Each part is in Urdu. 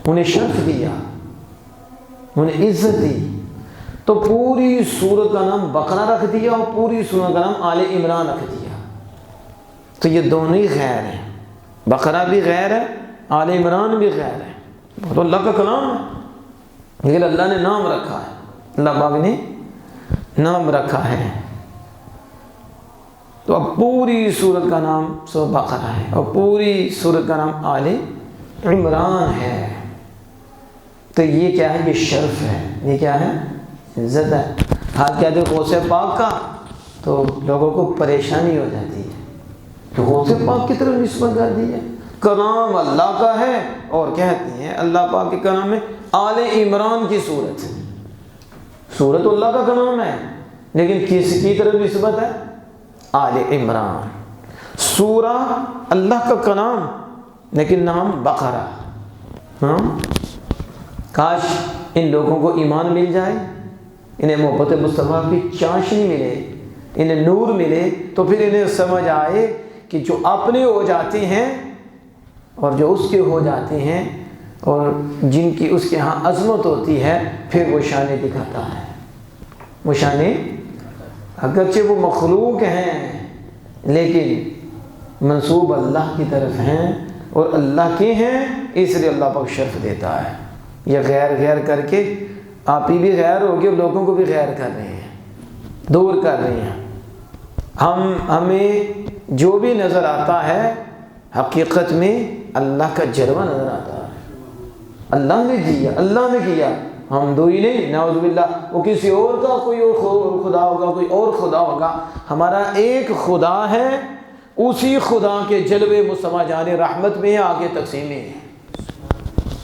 انہیں شرف دیا، انہیں عزت دی، تو پوری سورت کا نام بقرہ رکھ دیا اور پوری سورت کا نام آل عمران رکھ دیا۔ تو یہ دونوں ہی غیر ہیں، بقرہ بھی غیر ہے، آل عمران بھی غیر ہے، وہ تو اللہ کا کلام ہے، لیکن اللہ نے نام رکھا ہے، اللہ پاک نے نام رکھا ہے۔ تو اب پوری سورت کا نام سورۃ بقرہ ہے اور پوری سورت کا نام آل عمران ہے۔ تو یہ کیا ہے؟ یہ شرف ہے، یہ کیا ہے؟ عزت ہے۔ ہاتھ کہتے ہیں غوث پاک کا تو لوگوں کو پریشانی ہو جاتی ہے کہ غوث پاک کی طرف نسبت کر دی ہے، کلام اللہ کا ہے اور کہتے ہیں اللہ پاک کے کلام میں آل عمران کی صورت ہے، سورت اللہ کا کلام ہے لیکن کس کی طرف نسبت ہے؟ آل عمران۔ سورہ اللہ کا کلام لیکن نام بقرہ۔ ہاں، کاش ان لوگوں کو ایمان مل جائے، انہیں محبت مصطفیٰ کی چاشنی ملے، انہیں نور ملے، تو پھر انہیں سمجھ آئے کہ جو اپنے ہو جاتے ہیں اور جو اس کے ہو جاتے ہیں اور جن کی اس کے ہاں عظمت ہوتی ہے، پھر وہ شانیں دکھاتا ہے۔ وہ شانیں اگرچہ وہ مخلوق ہیں لیکن منسوب اللہ کی طرف ہیں اور اللہ کے ہیں، اس لیے اللہ پاک شرف دیتا ہے۔ یہ غیر غیر کر کے آپ ہی بھی غیر ہو گئے، لوگوں کو بھی غیر کر رہے ہیں، دور کر رہے ہیں۔ ہمیں جو بھی نظر آتا ہے حقیقت میں اللہ کا جلوہ نظر آتا ہے، اللہ نے دیا، اللہ نے کیا، ہم دو ہی نہیں، نعوذ باللہ وہ کسی اور کا کوئی اور خدا ہوگا، کوئی اور خدا ہوگا، ہمارا ایک خدا ہے، اسی خدا کے جلوے مصطفیٰ جان رحمت میں آگے تقسیمیں ہیں۔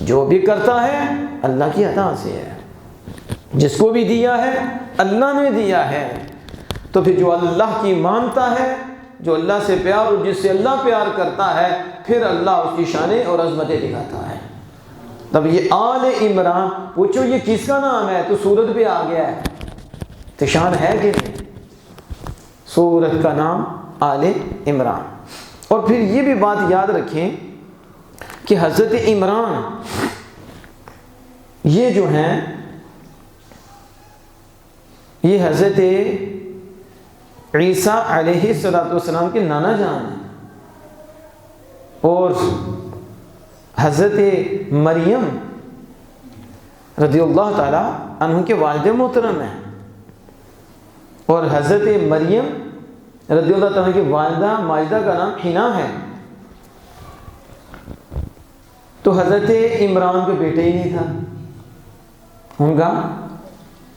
جو بھی کرتا ہے اللہ کی عطا سے ہے، جس کو بھی دیا ہے اللہ نے دیا ہے۔ تو پھر جو اللہ کی مانتا ہے، جو اللہ سے پیار اور جس سے اللہ پیار کرتا ہے، پھر اللہ اس کی شانیں اور عظمتیں دکھاتا ہے۔ تب یہ آل عمران، پوچھو یہ کس کا نام ہے تو سورت پہ آ گیا ہے، تو شان ہے کہ سورت کا نام آل عمران۔ اور پھر یہ بھی بات یاد رکھیں کہ حضرت عمران یہ جو ہیں یہ حضرت عیسیٰ علیہ السلام کے نانا جان ہیں اور حضرت مریم رضی اللہ تعالی عنہ کے والد محترم ہیں، اور حضرت مریم رضی اللہ تعالیٰ کی والدہ ماجدہ کا نام حنا ہے۔ تو حضرت عمران کو بیٹا ہی نہیں تھا، ان کا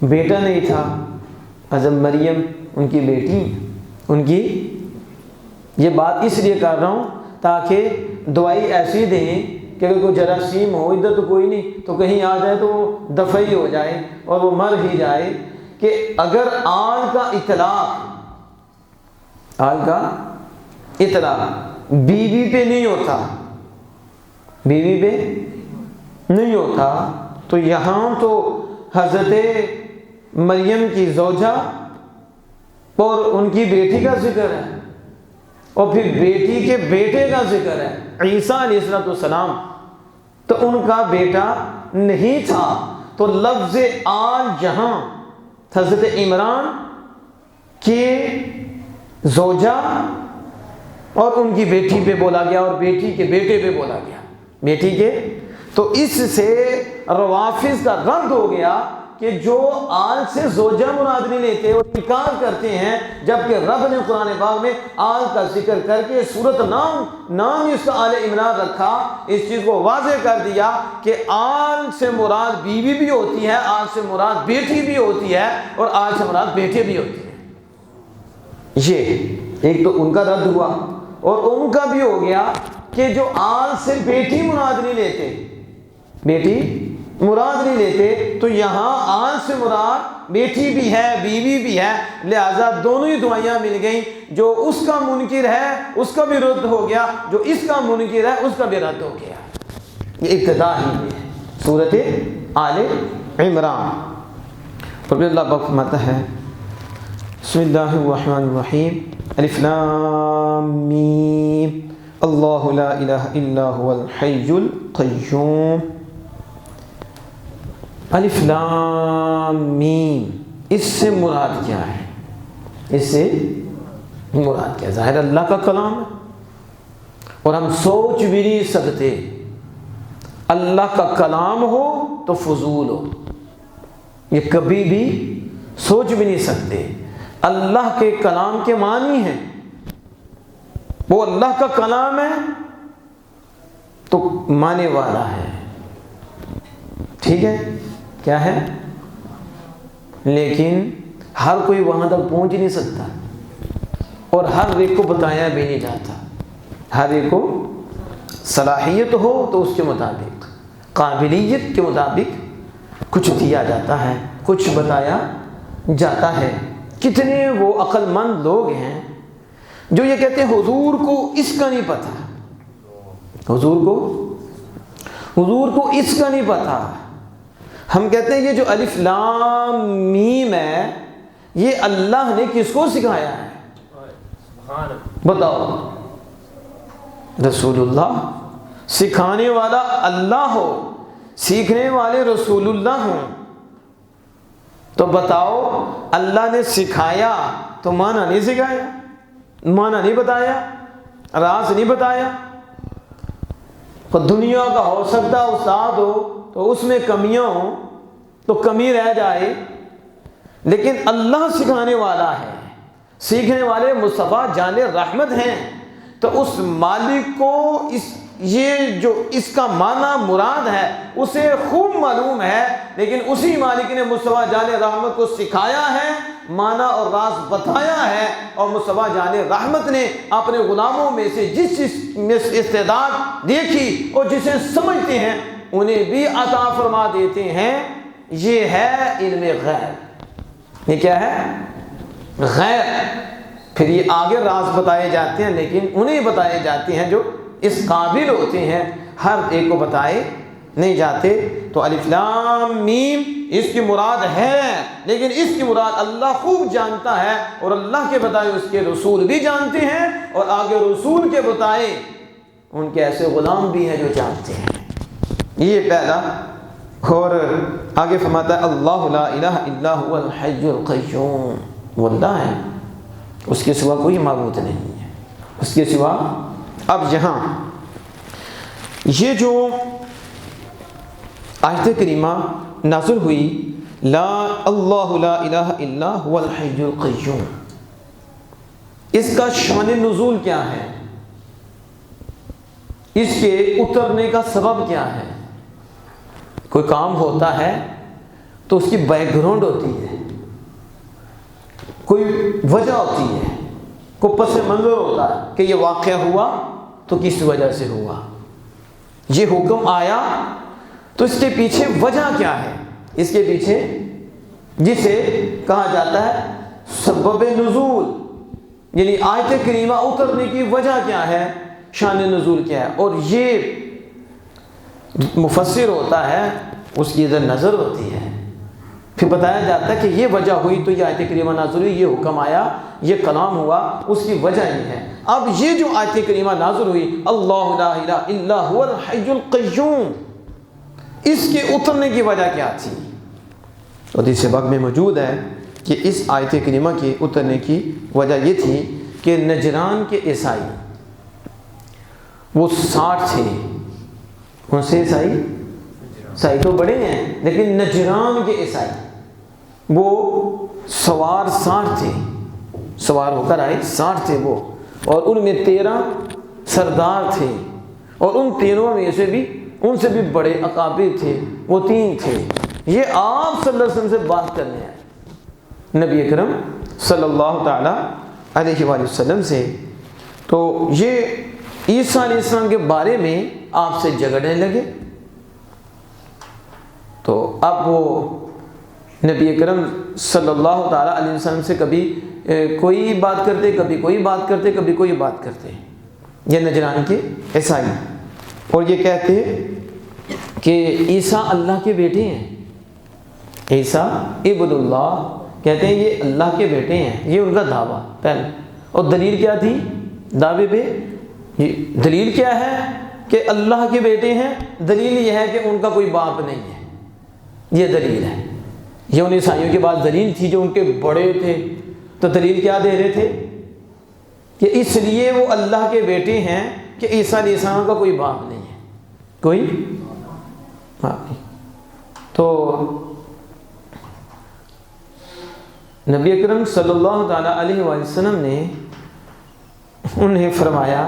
بیٹا نہیں تھا، حضرت مریم ان کی بیٹی، ان کی یہ بات اس لیے کر رہا ہوں تاکہ دوائی ایسی دیں کہ اگر کوئی جراثیم ہو، ادھر تو کوئی نہیں، تو کہیں آ جائے تو وہ دفع ہی ہو جائے اور وہ مر ہی جائے، کہ اگر آل کا اطلاق بیوی پہ نہیں ہوتا، بیوی پہ نہیں ہوتا، تو یہاں تو حضرت مریم کی زوجہ اور ان کی بیٹی کا ذکر ہے اور پھر بیٹی کے بیٹے کا ذکر ہے عیسیٰ علیہ السلام، تو ان کا بیٹا نہیں تھا، تو لفظ آل جہاں حضرت عمران کے زوجہ اور ان کی بیٹی پہ بولا گیا اور بیٹی کے بیٹے پہ بولا گیا، بیٹی کے، تو اس سے روافض کا رد ہو گیا کہ جو آل سے زوجہ مراد نہیں لیتے اور انکار کرتے ہیں، جبکہ رب نے قرآن پاک میں آل کا ذکر کر کے صورت نام اس کا آل عمران رکھا، اس چیز کو واضح کر دیا کہ آل سے مراد بیوی بھی ہوتی ہے، آل سے مراد بیٹی بھی ہوتی ہے اور آل سے مراد بیٹے بھی ہوتی ہے۔ یہ ایک تو ان کا رد ہوا، اور ان کا بھی ہو گیا کہ جو آل سے بیٹی مراد نہیں لیتے، بیٹی مراد نہیں لیتے، تو یہاں آل سے مراد بیٹی بھی ہے بیوی بھی ہے، لہذا دونوں ہی دعائیاں مل گئیں، جو اس کا منکر ہے اس کا بھی رد ہو گیا، جو اس کا منکر ہے اس کا بھی رد ہو گیا۔ یہ ابتدا ہی ہے سورۃ آل عمران۔ اور پھر اللہ پاک فرماتا ہے بسم اللہ الرحمن الرحیم، الف لام میم، اللہ لا الہ الا هو الحی القیوم الف لام میم، اس سے مراد کیا ہے؟ اس سے مراد کیا؟ ظاہر اللہ کا کلام ہے، اور ہم سوچ بھی نہیں سکتے اللہ کا کلام ہو تو فضول ہو، یہ کبھی بھی سوچ بھی نہیں سکتے۔ اللہ کے کلام کے معنی ہیں، وہ اللہ کا کلام ہے تو معنی والا ہے، ٹھیک ہے، کیا ہے؟ لیکن ہر کوئی وہاں تک پہنچ نہیں سکتا، اور ہر ایک کو بتایا بھی نہیں جاتا۔ ہر ایک کو صلاحیت ہو تو اس کے مطابق، قابلیت کے مطابق کچھ دیا جاتا ہے، کچھ بتایا جاتا ہے۔ کتنے وہ عقل مند لوگ ہیں جو یہ کہتے ہیں حضور کو اس کا نہیں پتہ، حضور کو اس کا نہیں پتہ۔ ہم کہتے ہیں یہ جو الف لام میم ہے، یہ اللہ نے کس کو سکھایا ہے؟ بتاؤ، رسول اللہ۔ سکھانے والا اللہ ہو، سیکھنے والے رسول اللہ ہوں، تو بتاؤ اللہ نے سکھایا تو معنی نہیں سکھایا، معنی نہیں بتایا، راز نہیں بتایا؟ تو دنیا کا ہو سکتا استاد ہو تو اس میں کمیاں ہوں تو کمی رہ جائے، لیکن اللہ سکھانے والا ہے، سیکھنے والے مصطفیٰ جان رحمت ہیں، تو اس مالک کو یہ جو اس کا معنی مراد ہے اسے خوب معلوم ہے، لیکن اسی مالک نے مصطفیٰ جان رحمت کو سکھایا ہے، معنی اور راز بتایا ہے، اور مصطفیٰ جان رحمت نے اپنے غلاموں میں سے جس میں استعداد دیکھی اور جسے سمجھتے ہیں انہیں بھی عطا فرما دیتے ہیں۔ یہ ہے علم غیب۔ یہ کیا ہے؟ غیب۔ پھر یہ آگے راز بتائے جاتے ہیں، لیکن انہیں بتائے جاتے ہیں جو اس قابل ہوتے ہیں، ہر ایک کو بتائے نہیں جاتے۔ تو الف لام میم اس کی مراد ہے، لیکن اس کی مراد اللہ خوب جانتا ہے، اور اللہ کے بتائے اس کے رسول بھی جانتے ہیں، اور آگے رسول کے بتائے ان کے ایسے غلام بھی ہیں جو جانتے ہیں۔ یہ پہلا۔ اور آگے فرماتا ہے اللہ لا الہ الا هو الحی القیوم، وہ اللہ ہے، اس کے سوا کوئی معبود نہیں ہے، اس کے سوا۔ اب یہاں یہ جو آیت کریمہ نازل ہوئی، اللہ لا الہ الا هو الحی القیوم، اس کا شان نزول کیا ہے؟ اس کے اترنے کا سبب کیا ہے؟ کوئی کام ہوتا ہے تو اس کی بیک گراؤنڈ ہوتی ہے، کوئی وجہ ہوتی ہے، کوئی پس منظر ہوتا ہے کہ یہ واقعہ ہوا تو کس وجہ سے ہوا، یہ حکم آیا تو اس کے پیچھے وجہ کیا ہے؟ اس کے پیچھے جسے کہا جاتا ہے سبب نزول، یعنی آیت کریمہ اترنے کی وجہ کیا ہے، شان نزول کیا ہے۔ اور یہ مفسر ہوتا ہے، اس کی ادھر نظر ہوتی ہے، پھر بتایا جاتا ہے کہ یہ وجہ ہوئی تو یہ آیت کریمہ نازل ہوئی، یہ حکم آیا، یہ کلام ہوا، اس کی وجہ یہ ہے۔ اب یہ جو آیت کریمہ نازل ہوئی اللہ لا الہ الا هو الحی القیوم، اس کے اترنے کی وجہ کیا تھی؟ حدیث پاک میں موجود ہے کہ اس آیت کریمہ کے اترنے کی وجہ یہ تھی کہ نجران کے عیسائی، وہ 60 تھے، کون سے عیسائی تو بڑے ہیں، لیکن نجران کے عیسائی وہ سوار 60 تھے، سوار ہو کر آئے 60 تھے وہ، اور ان میں 13 سردار تھے، اور ان تینوں میں سے بھی ان سے بھی بڑے اکابر تھے، وہ 3 تھے۔ یہ آپ صلی اللہ علیہ وسلم سے بات کرنے آئے، نبی اکرم صلی اللہ تعالی علیہ وآلہ وسلم سے، تو یہ عیسیٰ علیہ السلام کے بارے میں آپ سے جھگڑنے لگے۔ تو اب وہ نبی اکرم صلی اللہ تعالی علیہ وسلم سے کبھی کوئی بات کرتے، کبھی کوئی بات کرتے، کبھی کوئی بات کرتے، یہ نجران کے عیسائی، اور یہ کہتے کہ عیسیٰ اللہ کے بیٹے ہیں، عیسیٰ ابن اللہ، کہتے ہیں یہ اللہ کے بیٹے ہیں، یہ ان کا دعویٰ پہلے۔ اور دلیل کیا تھی دعوے پہ؟ دلیل کیا ہے کہ اللہ کے بیٹے ہیں؟ دلیل یہ ہے کہ ان کا کوئی باپ نہیں ہے، یہ دلیل ہے۔ یہ ان عیسائیوں کے بعد دلیل تھی جو ان کے بڑے تھے، تو دلیل کیا دے رہے تھے کہ اس لیے وہ اللہ کے بیٹے ہیں کہ عیسیٰ علیہ السلام کا کوئی باپ نہیں ہے، کوئی باپ نہیں۔ تو نبی اکرم صلی اللہ تعالیٰ علیہ وسلم نے انہیں فرمایا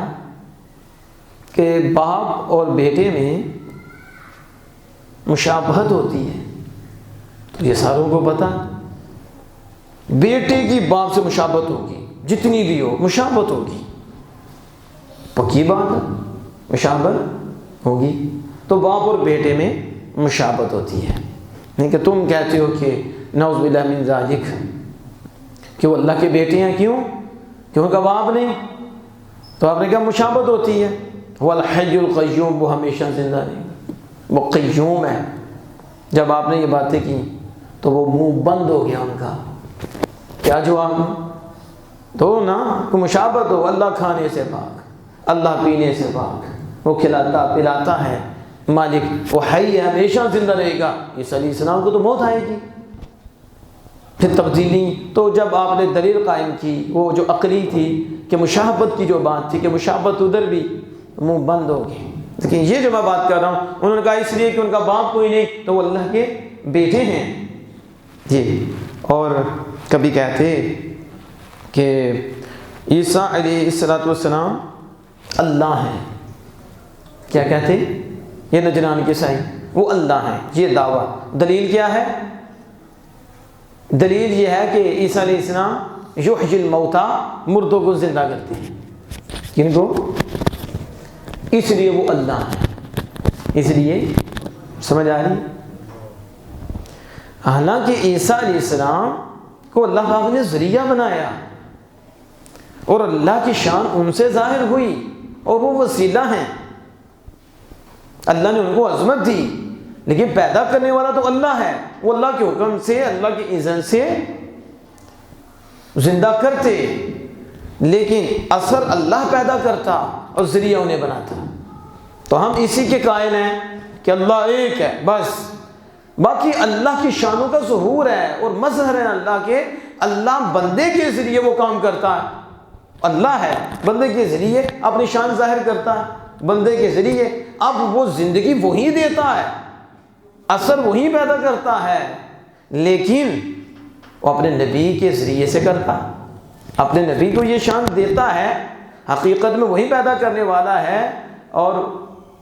کہ باپ اور بیٹے میں مشابہت ہوتی ہے، تو یہ ساروں کو پتہ، بیٹے کی باپ سے مشابہت ہوگی، جتنی بھی ہو مشابہت ہوگی، پکی بات ہے، مشابہت ہوگی۔ تو باپ اور بیٹے میں مشابہت ہوتی ہے، نہیں کہ تم کہتے ہو کہ نعوذ باللہ من ذالک کہ وہ اللہ کے بیٹے ہیں، کیوں کہ ان کا باپ نہیں، تو آپ نے کہا مشابہت ہوتی ہے۔ وہ الحی القیوم، وہ ہمیشہ زندہ رہے گا، وہ قیوم ہے۔ جب آپ نے یہ باتیں کی تو وہ منہ بند ہو گیا ان کا، کیا جواب تو نا کہ مشابہت ہو، اللہ کھانے سے پاک، اللہ پینے سے پاک، وہ کھلاتا پلاتا ہے مالک، وہ حی ہے، ہمیشہ زندہ رہے گا۔ عیسیٰ علیہ السلام کو تو موت آئے گی، پھر تبدیلی۔ تو جب آپ نے دلیل قائم کی وہ جو عقلی تھی کہ مشابہت کی جو بات تھی کہ مشابہت ادھر بھی، منہ بند ہو گئے۔ لیکن یہ جو میں بات کر رہا ہوں، انہوں نے کہا اس لیے کہ ان کا باپ کوئی نہیں، تو وہ اللہ کے بیٹے ہیں جی۔ اور کبھی کہتے کہ عیسیٰ علیہ السلام اللہ ہیں، کیا کہتے؟ یہ نجران کے عیسائی وہ اللہ ہیں، یہ دعویٰ۔ دلیل کیا ہے؟ دلیل یہ ہے کہ عیسیٰ علیہ السلام یحیی الموتیٰ، مردوں کو زندہ کرتے ہیں، کن کو؟ اس لیے وہ اللہ ہیں، اس لیے، سمجھ آ رہی؟ حالانکہ عیسیٰ علیہ السلام کو اللہ پاک نے ذریعہ بنایا اور اللہ کی شان ان سے ظاہر ہوئی اور وہ وسیلہ ہیں، اللہ نے ان کو عظمت دی، لیکن پیدا کرنے والا تو اللہ ہے، وہ اللہ کے حکم سے، اللہ کی اذن سے زندہ کرتے، لیکن اثر اللہ پیدا کرتا اور ذریعہ انہیں بناتا۔ تو ہم اسی کے قائل ہیں کہ اللہ ایک ہے بس، باقی اللہ کی شانوں کا ظہور ہے اور مظہر ہے اللہ کے۔ اللہ بندے کے ذریعے وہ کام کرتا ہے، اللہ ہے، بندے کے ذریعے اپنی شان ظاہر کرتا ہے، بندے کے ذریعے۔ اب وہ زندگی وہی دیتا ہے، اثر وہی پیدا کرتا ہے، لیکن وہ اپنے نبی کے ذریعے سے کرتا ہے، اپنے نبی کو یہ شان دیتا ہے، حقیقت میں وہی پیدا کرنے والا ہے، اور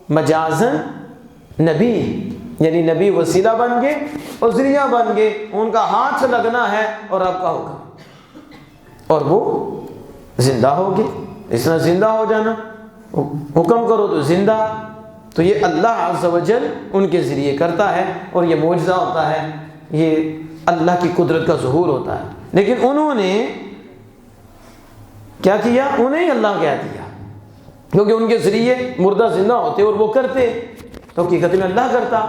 مجازن نبی، یعنی نبی وسیلہ بن گئے اور ذریعہ بن گئے، ان کا ہاتھ سے لگنا ہے اور آپ کا حکم، اور وہ زندہ ہو گئے۔ اس طرح زندہ ہو جانا، حکم کرو تو زندہ، تو یہ اللہ عز و جل ان کے ذریعے کرتا ہے، اور یہ معجزہ ہوتا ہے، یہ اللہ کی قدرت کا ظہور ہوتا ہے۔ لیکن انہوں نے کیا کیا؟ انہیں اللہ کہہ دیا، کیونکہ ان کے ذریعے مردہ زندہ ہوتے اور وہ کرتے، تو حقیقت میں اللہ کرتا۔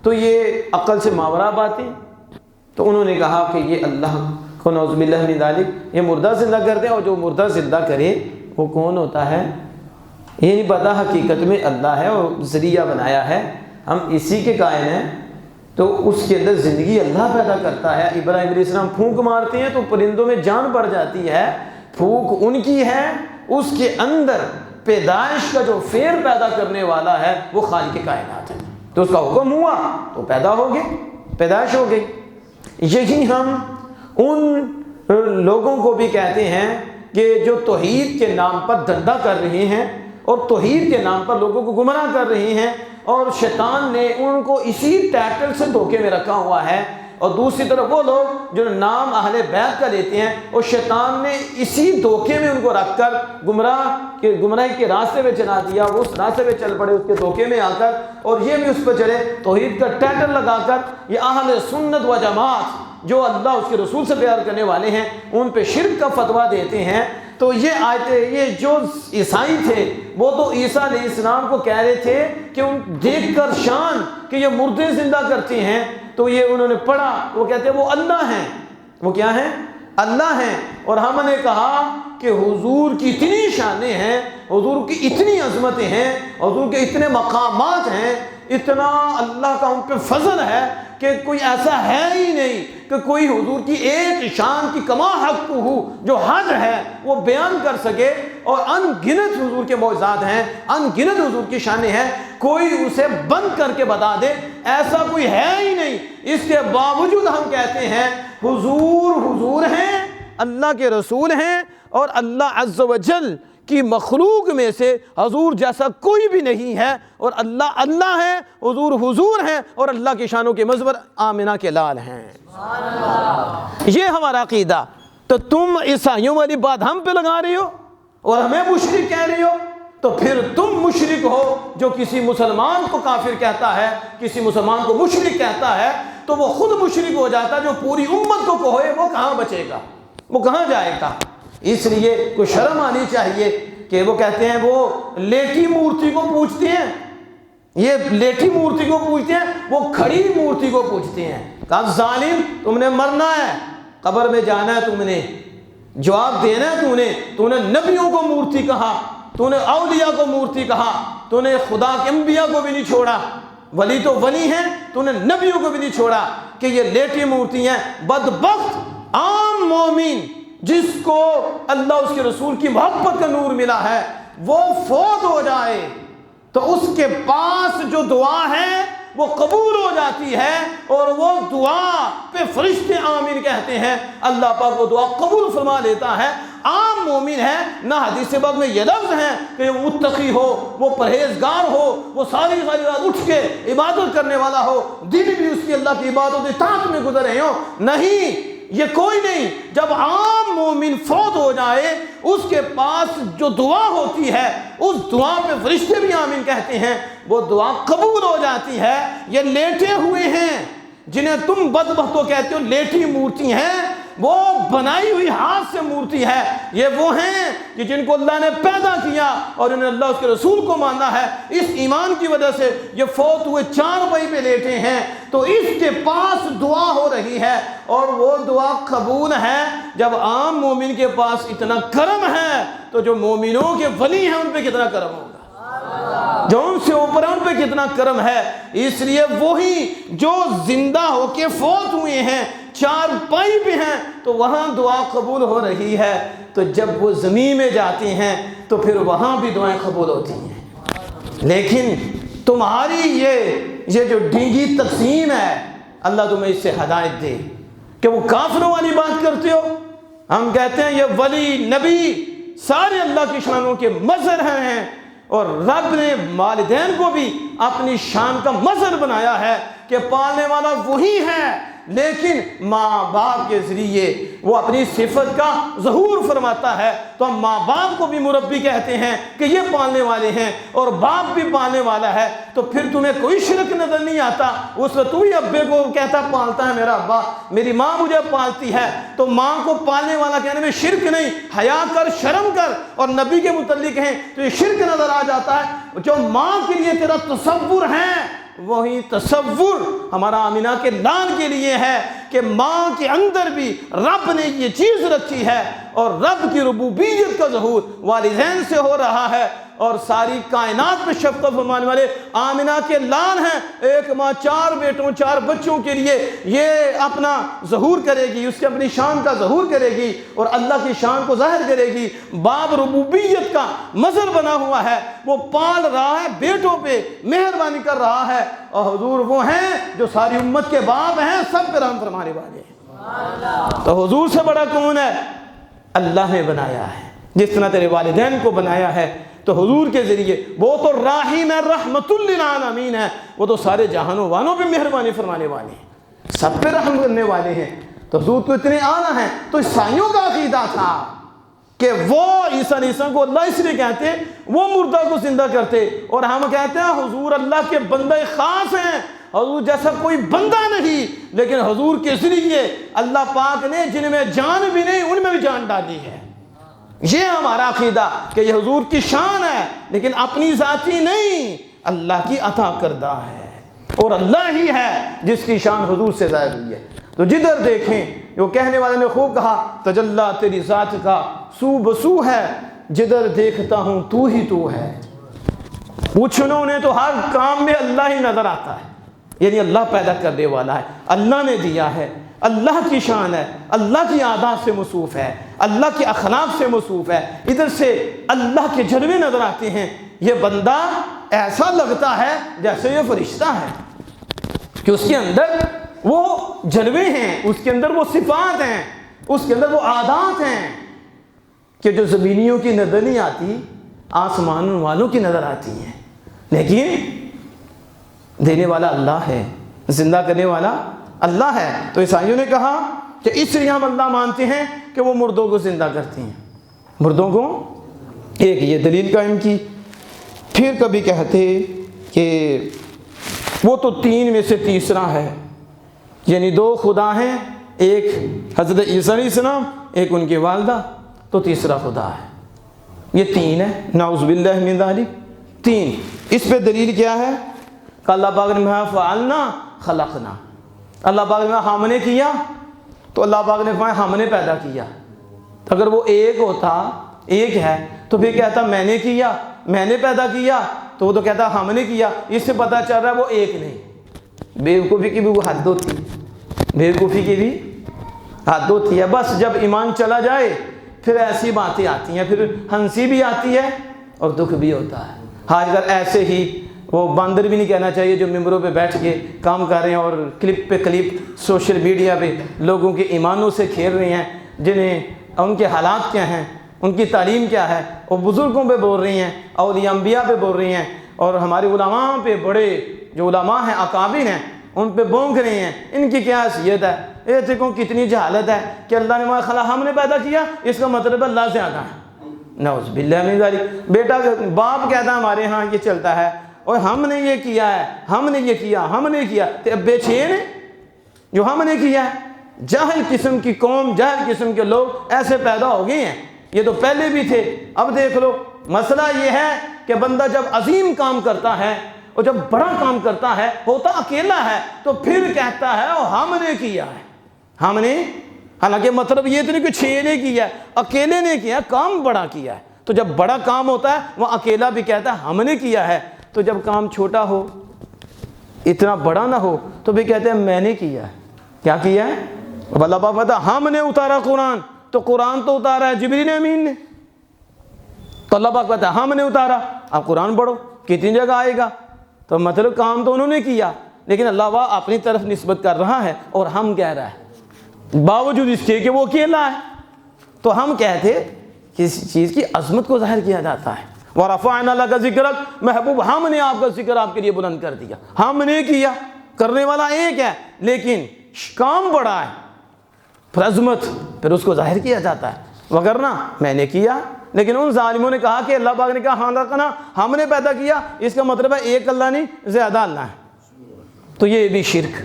تو یہ عقل سے ماورا باتیں، تو انہوں نے کہا کہ یہ اللہ کو نعوذ باللہ من ذالک یہ مردہ زندہ کرتے ہیں، اور جو مردہ زندہ کرے وہ کون ہوتا ہے یہ نہیں پتا، حقیقت میں اللہ ہے اور ذریعہ بنایا ہے، ہم اسی کے قائل ہیں۔ تو اس کے اندر زندگی اللہ پیدا کرتا ہے۔ ابراہیم علیہ السلام پھونک مارتے ہیں تو پرندوں میں جان پڑ جاتی ہے، پھونک ان کی ہے، اس کے اندر پیدائش کا جو فیر پیدا کرنے والا ہے وہ خالق کائنات ہے، تو اس کا حکم ہوا تو پیدا ہو گئے، پیدائش ہو گئی۔ یہی ہم ان لوگوں کو بھی کہتے ہیں کہ جو توحید کے نام پر دھندا کر رہے ہیں اور توحید کے نام پر لوگوں کو گمراہ کر رہے ہیں، اور شیطان نے ان کو اسی ٹائٹل سے دھوکے میں رکھا ہوا ہے، اور دوسری طرف وہ لوگ جو نام اہل بیت کا لیتے ہیں، اور شیطان نے اسی دھوکے میں ان کو رکھ کر گمراہی کے راستے پہ چلا دیا، وہ اس راستے پہ چل پڑے اس کے دھوکے میں آ کر، اور یہ بھی اس پہ چلے توحید کا ٹائٹل لگا کر۔ یہ اہل سنت و جماعت جو اللہ اس کے رسول سے پیار کرنے والے ہیں، ان پہ شرک کا فتویٰ دیتے ہیں۔ تو یہ آیتیں، یہ جو عیسائی تھے وہ تو عیسیٰ علیہ السلام کو کہہ رہے تھے کہ ان دیکھ کر شان کہ یہ مردے زندہ کرتے ہیں، تو یہ انہوں نے پڑھا، وہ کہتے ہیں وہ اللہ ہیں، وہ کیا ہیں؟ اللہ ہیں۔ اور ہم نے کہا کہ حضور کی اتنی شانیں ہیں، حضور کی اتنی عظمتیں ہیں، حضور کے اتنے مقامات ہیں، اتنا اللہ کا ان پہ فضل ہے کہ کوئی ایسا ہے ہی نہیں کہ کوئی حضور کی ایک شان کی کما حق ہو جو حد ہے وہ بیان کر سکے، اور ان گنت حضور کے معجزات ہیں، ان گنت حضور کی شانیں ہیں، کوئی اسے بند کر کے بتا دے ایسا کوئی ہے ہی نہیں۔ اس کے باوجود ہم کہتے ہیں حضور حضور ہیں، اللہ کے رسول ہیں، اور اللہ عز و جل کی مخلوق میں سے حضور جیسا کوئی بھی نہیں ہے، اور اللہ اللہ ہے، حضور حضور ہیں، اور اللہ کی شانوں کے مظہر آمنہ کے لال ہیں۔ یہ ہمارا عقیدہ۔ تو تم عیسائیوں والی بات ہم پہ لگا رہی ہو اور ہمیں مشرک کہہ رہی ہو، تو پھر تم مشرک ہو۔ جو کسی مسلمان کو کافر کہتا ہے، کسی مسلمان کو مشرک کہتا ہے، تو وہ خود مشرک ہو جاتا ہے۔ جو پوری امت کو کہے وہ کہاں بچے گا، وہ کہاں جائے گا؟ اس لیے کوئی شرم آنی چاہیے کہ وہ کہتے ہیں وہ لیٹی مورتی کو پوجتے ہیں، یہ لیٹی مورتی کو پوجتے ہیں، وہ کھڑی مورتی کو پوجتے ہیں۔ کہا ظالم تم نے مرنا ہے، قبر میں جانا ہے، تم نے جواب دینا ہے، تو نے نبیوں کو مورتی کہا، تو نے اولیاء کو مورتی کہا، تو نے خدا کے انبیاء کو بھی نہیں چھوڑا، ولی تو ولی ہیں، تو نے نبیوں کو بھی نہیں چھوڑا کہ یہ لیٹی مورتی ہیں۔ بدبخت عام مومن جس کو اللہ اس کے رسول کی محبت کا نور ملا ہے، وہ فوت ہو جائے تو اس کے پاس جو دعا ہے وہ قبول ہو جاتی ہے، اور وہ دعا پہ فرشتے آمین کہتے ہیں، اللہ پاک وہ دعا قبول فرما لیتا ہے۔ عام مومن ہے نہ حدیث پاک میں یہ لفظ ہیں کہ وہ متقی ہو، وہ پرہیزگار ہو، وہ ساری رات اٹھ کے عبادت کرنے والا ہو، دن بھی اس کی اللہ کی عبادت اطاعت میں گزر رہے ہو، نہیں، یہ کوئی نہیں۔ جب عام مومن فوت ہو جائے اس کے پاس جو دعا ہوتی ہے اس دعا پہ فرشتے بھی آمین کہتے ہیں، وہ دعا قبول ہو جاتی ہے۔ یہ لیٹے ہوئے ہیں جنہیں تم بدبختوں کہتے ہو لیٹی مورتی ہیں، وہ بنائی ہوئی ہاتھ سے مورتی ہے۔ یہ وہ ہیں کہ جن کو اللہ نے پیدا کیا اور انہیں اللہ اس کے رسول کو ماننا ہے، اس ایمان کی وجہ سے یہ فوت ہوئے چارپائی پہ لیٹے ہیں، تو اس کے پاس دعا ہو رہی ہے اور وہ دعا قبول ہے۔ جب عام مومن کے پاس اتنا کرم ہے تو جو مومنوں کے ولی ہیں ان پہ کتنا کرم ہوگا، جو ان سے اوپر ان پہ کتنا کرم ہے۔ اس لیے وہی جو زندہ ہو کے فوت ہوئے ہیں، چار پائی پہ ہیں، تو وہاں دعا قبول ہو رہی ہے۔ تو جب وہ زمین میں جاتے ہیں تو پھر وہاں بھی دعائیں قبول ہوتی ہیں۔ لیکن تمہاری یہ جو ڈھنگی تقسیم ہے، اللہ تمہیں اس سے ہدایت دے کہ وہ کافروں والی بات کرتے ہو۔ ہم کہتے ہیں یہ ولی نبی سارے اللہ کی شانوں کے مظہر ہیں، اور رب نے والدین کو بھی اپنی شان کا مظہر بنایا ہے کہ پالنے والا وہی ہے، لیکن ماں باپ کے ذریعے وہ اپنی صفت کا ظہور فرماتا ہے۔ تو ہم ماں باپ کو بھی مربی کہتے ہیں کہ یہ پالنے والے ہیں، اور باپ بھی پالنے والا ہے۔ تو پھر تمہیں کوئی شرک نظر نہیں آتا اس وقت تو ہی ابے کو کہتا پالتا ہے میرا ابا، میری ماں مجھے پالتی ہے، تو ماں کو پالنے والا کہنے میں شرک نہیں، حیا کر، شرم کر، اور نبی کے متعلق ہیں تو یہ شرک نظر آ جاتا ہے۔ جو ماں کے لیے تیرا تصور ہے وہی تصور ہمارا آمینہ کے لال کے لیے ہے کہ ماں کے اندر بھی رب نے یہ چیز رکھی ہے، اور رب کی ربوبیت کا ظہور والدین سے ہو رہا ہے، اور ساری کائنات پہ شفقت فرمانے والے آمینہ کے لال ہیں۔ ایک ماں 4 بیٹوں 4 بچوں کے لیے یہ اپنا ظہور کرے گی، اس کے اپنی شان کا ظہور کرے گی اور اللہ کی شان کو ظاہر کرے گی۔ باپ ربوبیت کا مظہر بنا ہوا ہے، وہ پال رہا ہے، بیٹوں پہ مہربانی کر رہا ہے، اور حضور وہ ہیں جو ساری امت کے باپ ہیں، سب پہ رحم فرمانے والے ہیں۔ تو حضور سے بڑا کون ہے؟ اللہ نے بنایا ہے۔ جس طرح تیرے والدین کو بنایا ہے تو حضور کے ذریعے وہ تو راحم ہے، رحمت للعالمین ہے، وہ تو سارے جہانوں والوں پہ مہربانی فرمانے والے ہیں، سب پہ رحم کرنے والے ہیں۔ تو حضور کو اتنے آنا ہے۔ تو عیسائیوں کا عقیدہ تھا کہ وہ عیسیٰ کو اللہ اس لیے کہتے وہ مردہ کو زندہ کرتے، اور ہم کہتے ہیں حضور اللہ کے بندہ خاص ہیں، حضور جیسا کوئی بندہ نہیں، لیکن حضور کے ذریعے اللہ پاک نے جن میں جان بھی نہیں ان میں بھی جان ڈالی ہے۔ یہ ہمارا عقیدہ کہ یہ حضور کی شان ہے، لیکن اپنی ذاتی نہیں، اللہ کی عطا کردہ ہے، اور اللہ ہی ہے جس کی شان حضور سے ظاہر ہوئی ہے۔ تو جدھر دیکھیں، جو کہنے والے نے خوب کہا، تجلی تیری ذات کا سو بسو ہے، جدھر دیکھتا ہوں تو ہی تو ہے۔ پوچھنوں نے تو ہر کام میں اللہ ہی نظر آتا ہے، یعنی اللہ پیدا کرنے والا ہے، اللہ نے دیا ہے، اللہ کی شان ہے، اللہ کی عادات سے موصوف ہے، اللہ کے اخلاق سے موصوف ہے، ادھر سے اللہ کے جلوے نظر آتے ہیں، یہ بندہ ایسا لگتا ہے جیسے یہ فرشتہ ہے، کہ اس کے اندر وہ جلوے ہیں، اس کے اندر وہ صفات ہیں، اس کے اندر وہ عادات ہیں کہ جو زمینیوں کی نظر نہیں آتی، آسمان والوں کی نظر آتی ہیں، لیکن دینے والا اللہ ہے، زندہ کرنے والا اللہ ہے۔ تو عیسائیوں نے کہا کہ اس لیے ہم اللہ مانتے ہیں کہ وہ مردوں کو زندہ کرتے ہیں، مردوں کو، ایک یہ دلیل قائم کی۔ پھر کبھی کہتے کہ وہ تو تین میں سے تیسرا ہے، یعنی دو خدا ہیں، ایک حضرت عیسیٰ علیہ السلام، ایک ان کی والدہ، تو تیسرا خدا ہے، یہ تین ہے، نعوذ باللہ من ذالک، تین۔ اس پہ دلیل کیا ہے کہ اللہ پاک نے کہا فعلنا خلقنا، اللہ پاک نے کہا ہم نے کیا، تو اللہ پاک نے فرمایا ہم نے پیدا کیا۔ اگر وہ ایک ہوتا، ایک ہے، تو پھر کہتا میں نے کیا، میں نے پیدا کیا، تو وہ تو کہتا ہم نے کیا، اس سے پتہ چل رہا ہے وہ ایک نہیں۔ بیوقوفی کی بھی وہ حد ہوتی ہے، بیوقوفی کی بھی حد ہوتی ہے۔ بس جب ایمان چلا جائے پھر ایسی باتیں آتی ہیں، پھر ہنسی بھی آتی ہے اور دکھ بھی ہوتا ہے۔ ہاں اگر ایسے ہی وہ باندر بھی نہیں کہنا چاہیے جو ممبروں پہ بیٹھ کے کام کر رہے ہیں اور کلپ پہ کلپ سوشل میڈیا پہ لوگوں کے ایمانوں سے کھیل رہے ہیں، جنہیں ان کے حالات کیا ہیں، ان کی تعلیم کیا ہے، وہ بزرگوں پہ بول رہی ہیں، اولیاء انبیاء پہ بول رہی ہیں، اور ہمارے علماء پہ، بڑے جو علماء ہیں، اکابر ہیں، ان پہ بونک رہے ہیں۔ ان کی کیا حیثیت ہے؟ یہ دیکھو کتنی جہالت ہے کہ اللہ نے خلا ہم نے پیدا کیا، اس کا مطلب اللہ سے آتا ہے، نعوذ باللہ من ذالک۔ بیٹا باپ کہتا ہے ہمارے ہاں یہ چلتا ہے، اور ہم نے یہ کیا ہے، ہم نے یہ کیا، ہم نے کیا، تو اب بے چین ہے جو ہم نے کیا ہے۔ جاہل قسم کی قوم، جاہل قسم کے لوگ ایسے پیدا ہو گئے ہیں، یہ تو پہلے بھی تھے۔ اب دیکھ لو مسئلہ یہ ہے کہ بندہ جب عظیم کام کرتا ہے اور جب بڑا کام کرتا ہے، ہوتا اکیلا ہے، تو پھر کہتا ہے اور ہم نے کیا ہے، ہم نے، حالانکہ مطلب یہ تو نہیں کہ چھ نے کیا ہے، اکیلے نے کیا، کام بڑا کیا ہے۔ تو جب بڑا کام ہوتا ہے وہ اکیلا بھی کہتا ہے ہم نے کیا ہے، تو جب کام چھوٹا ہو، اتنا بڑا نہ ہو، تو بھی کہتے ہیں میں نے کیا ہے۔ کیا کیا ہے؟ اب اللہ پاک کہتا ہے ہم نے اتارا قرآن، تو قرآن تو اتارا ہے جبریل امین نے، تو اللہ پاک کہتا ہے ہم نے اتارا، آپ قرآن پڑھو، کتنی جگہ آئے گا؟ تو مطلب کام تو انہوں نے کیا، لیکن اللہ پاک اپنی طرف نسبت کر رہا ہے اور ہم کہہ رہا ہے، باوجود اس کے کہ وہ اکیلا ہے۔ تو ہم کہتے کسی چیز کی عظمت کو ظاہر کیا جاتا ہے۔ وَرَفَعْنَا لَكَ ذِكْرَكَ، محبوب ہم نے آپ کا ذکر آپ کے لیے بلند کر دیا، ہم نے کیا، کرنے والا ایک ہے لیکن کام بڑا ہے، پھر عظمت پھر اس کو ظاہر کیا جاتا ہے۔ وگرنہ میں نے کیا، لیکن ان ظالموں نے کہا کہ اللہ پاک نے کہا ہاں رکھنا، ہم نے پیدا کیا، اس کا مطلب ہے ایک اللہ نہیں زیادہ اللہ ہے، تو یہ بھی شرک،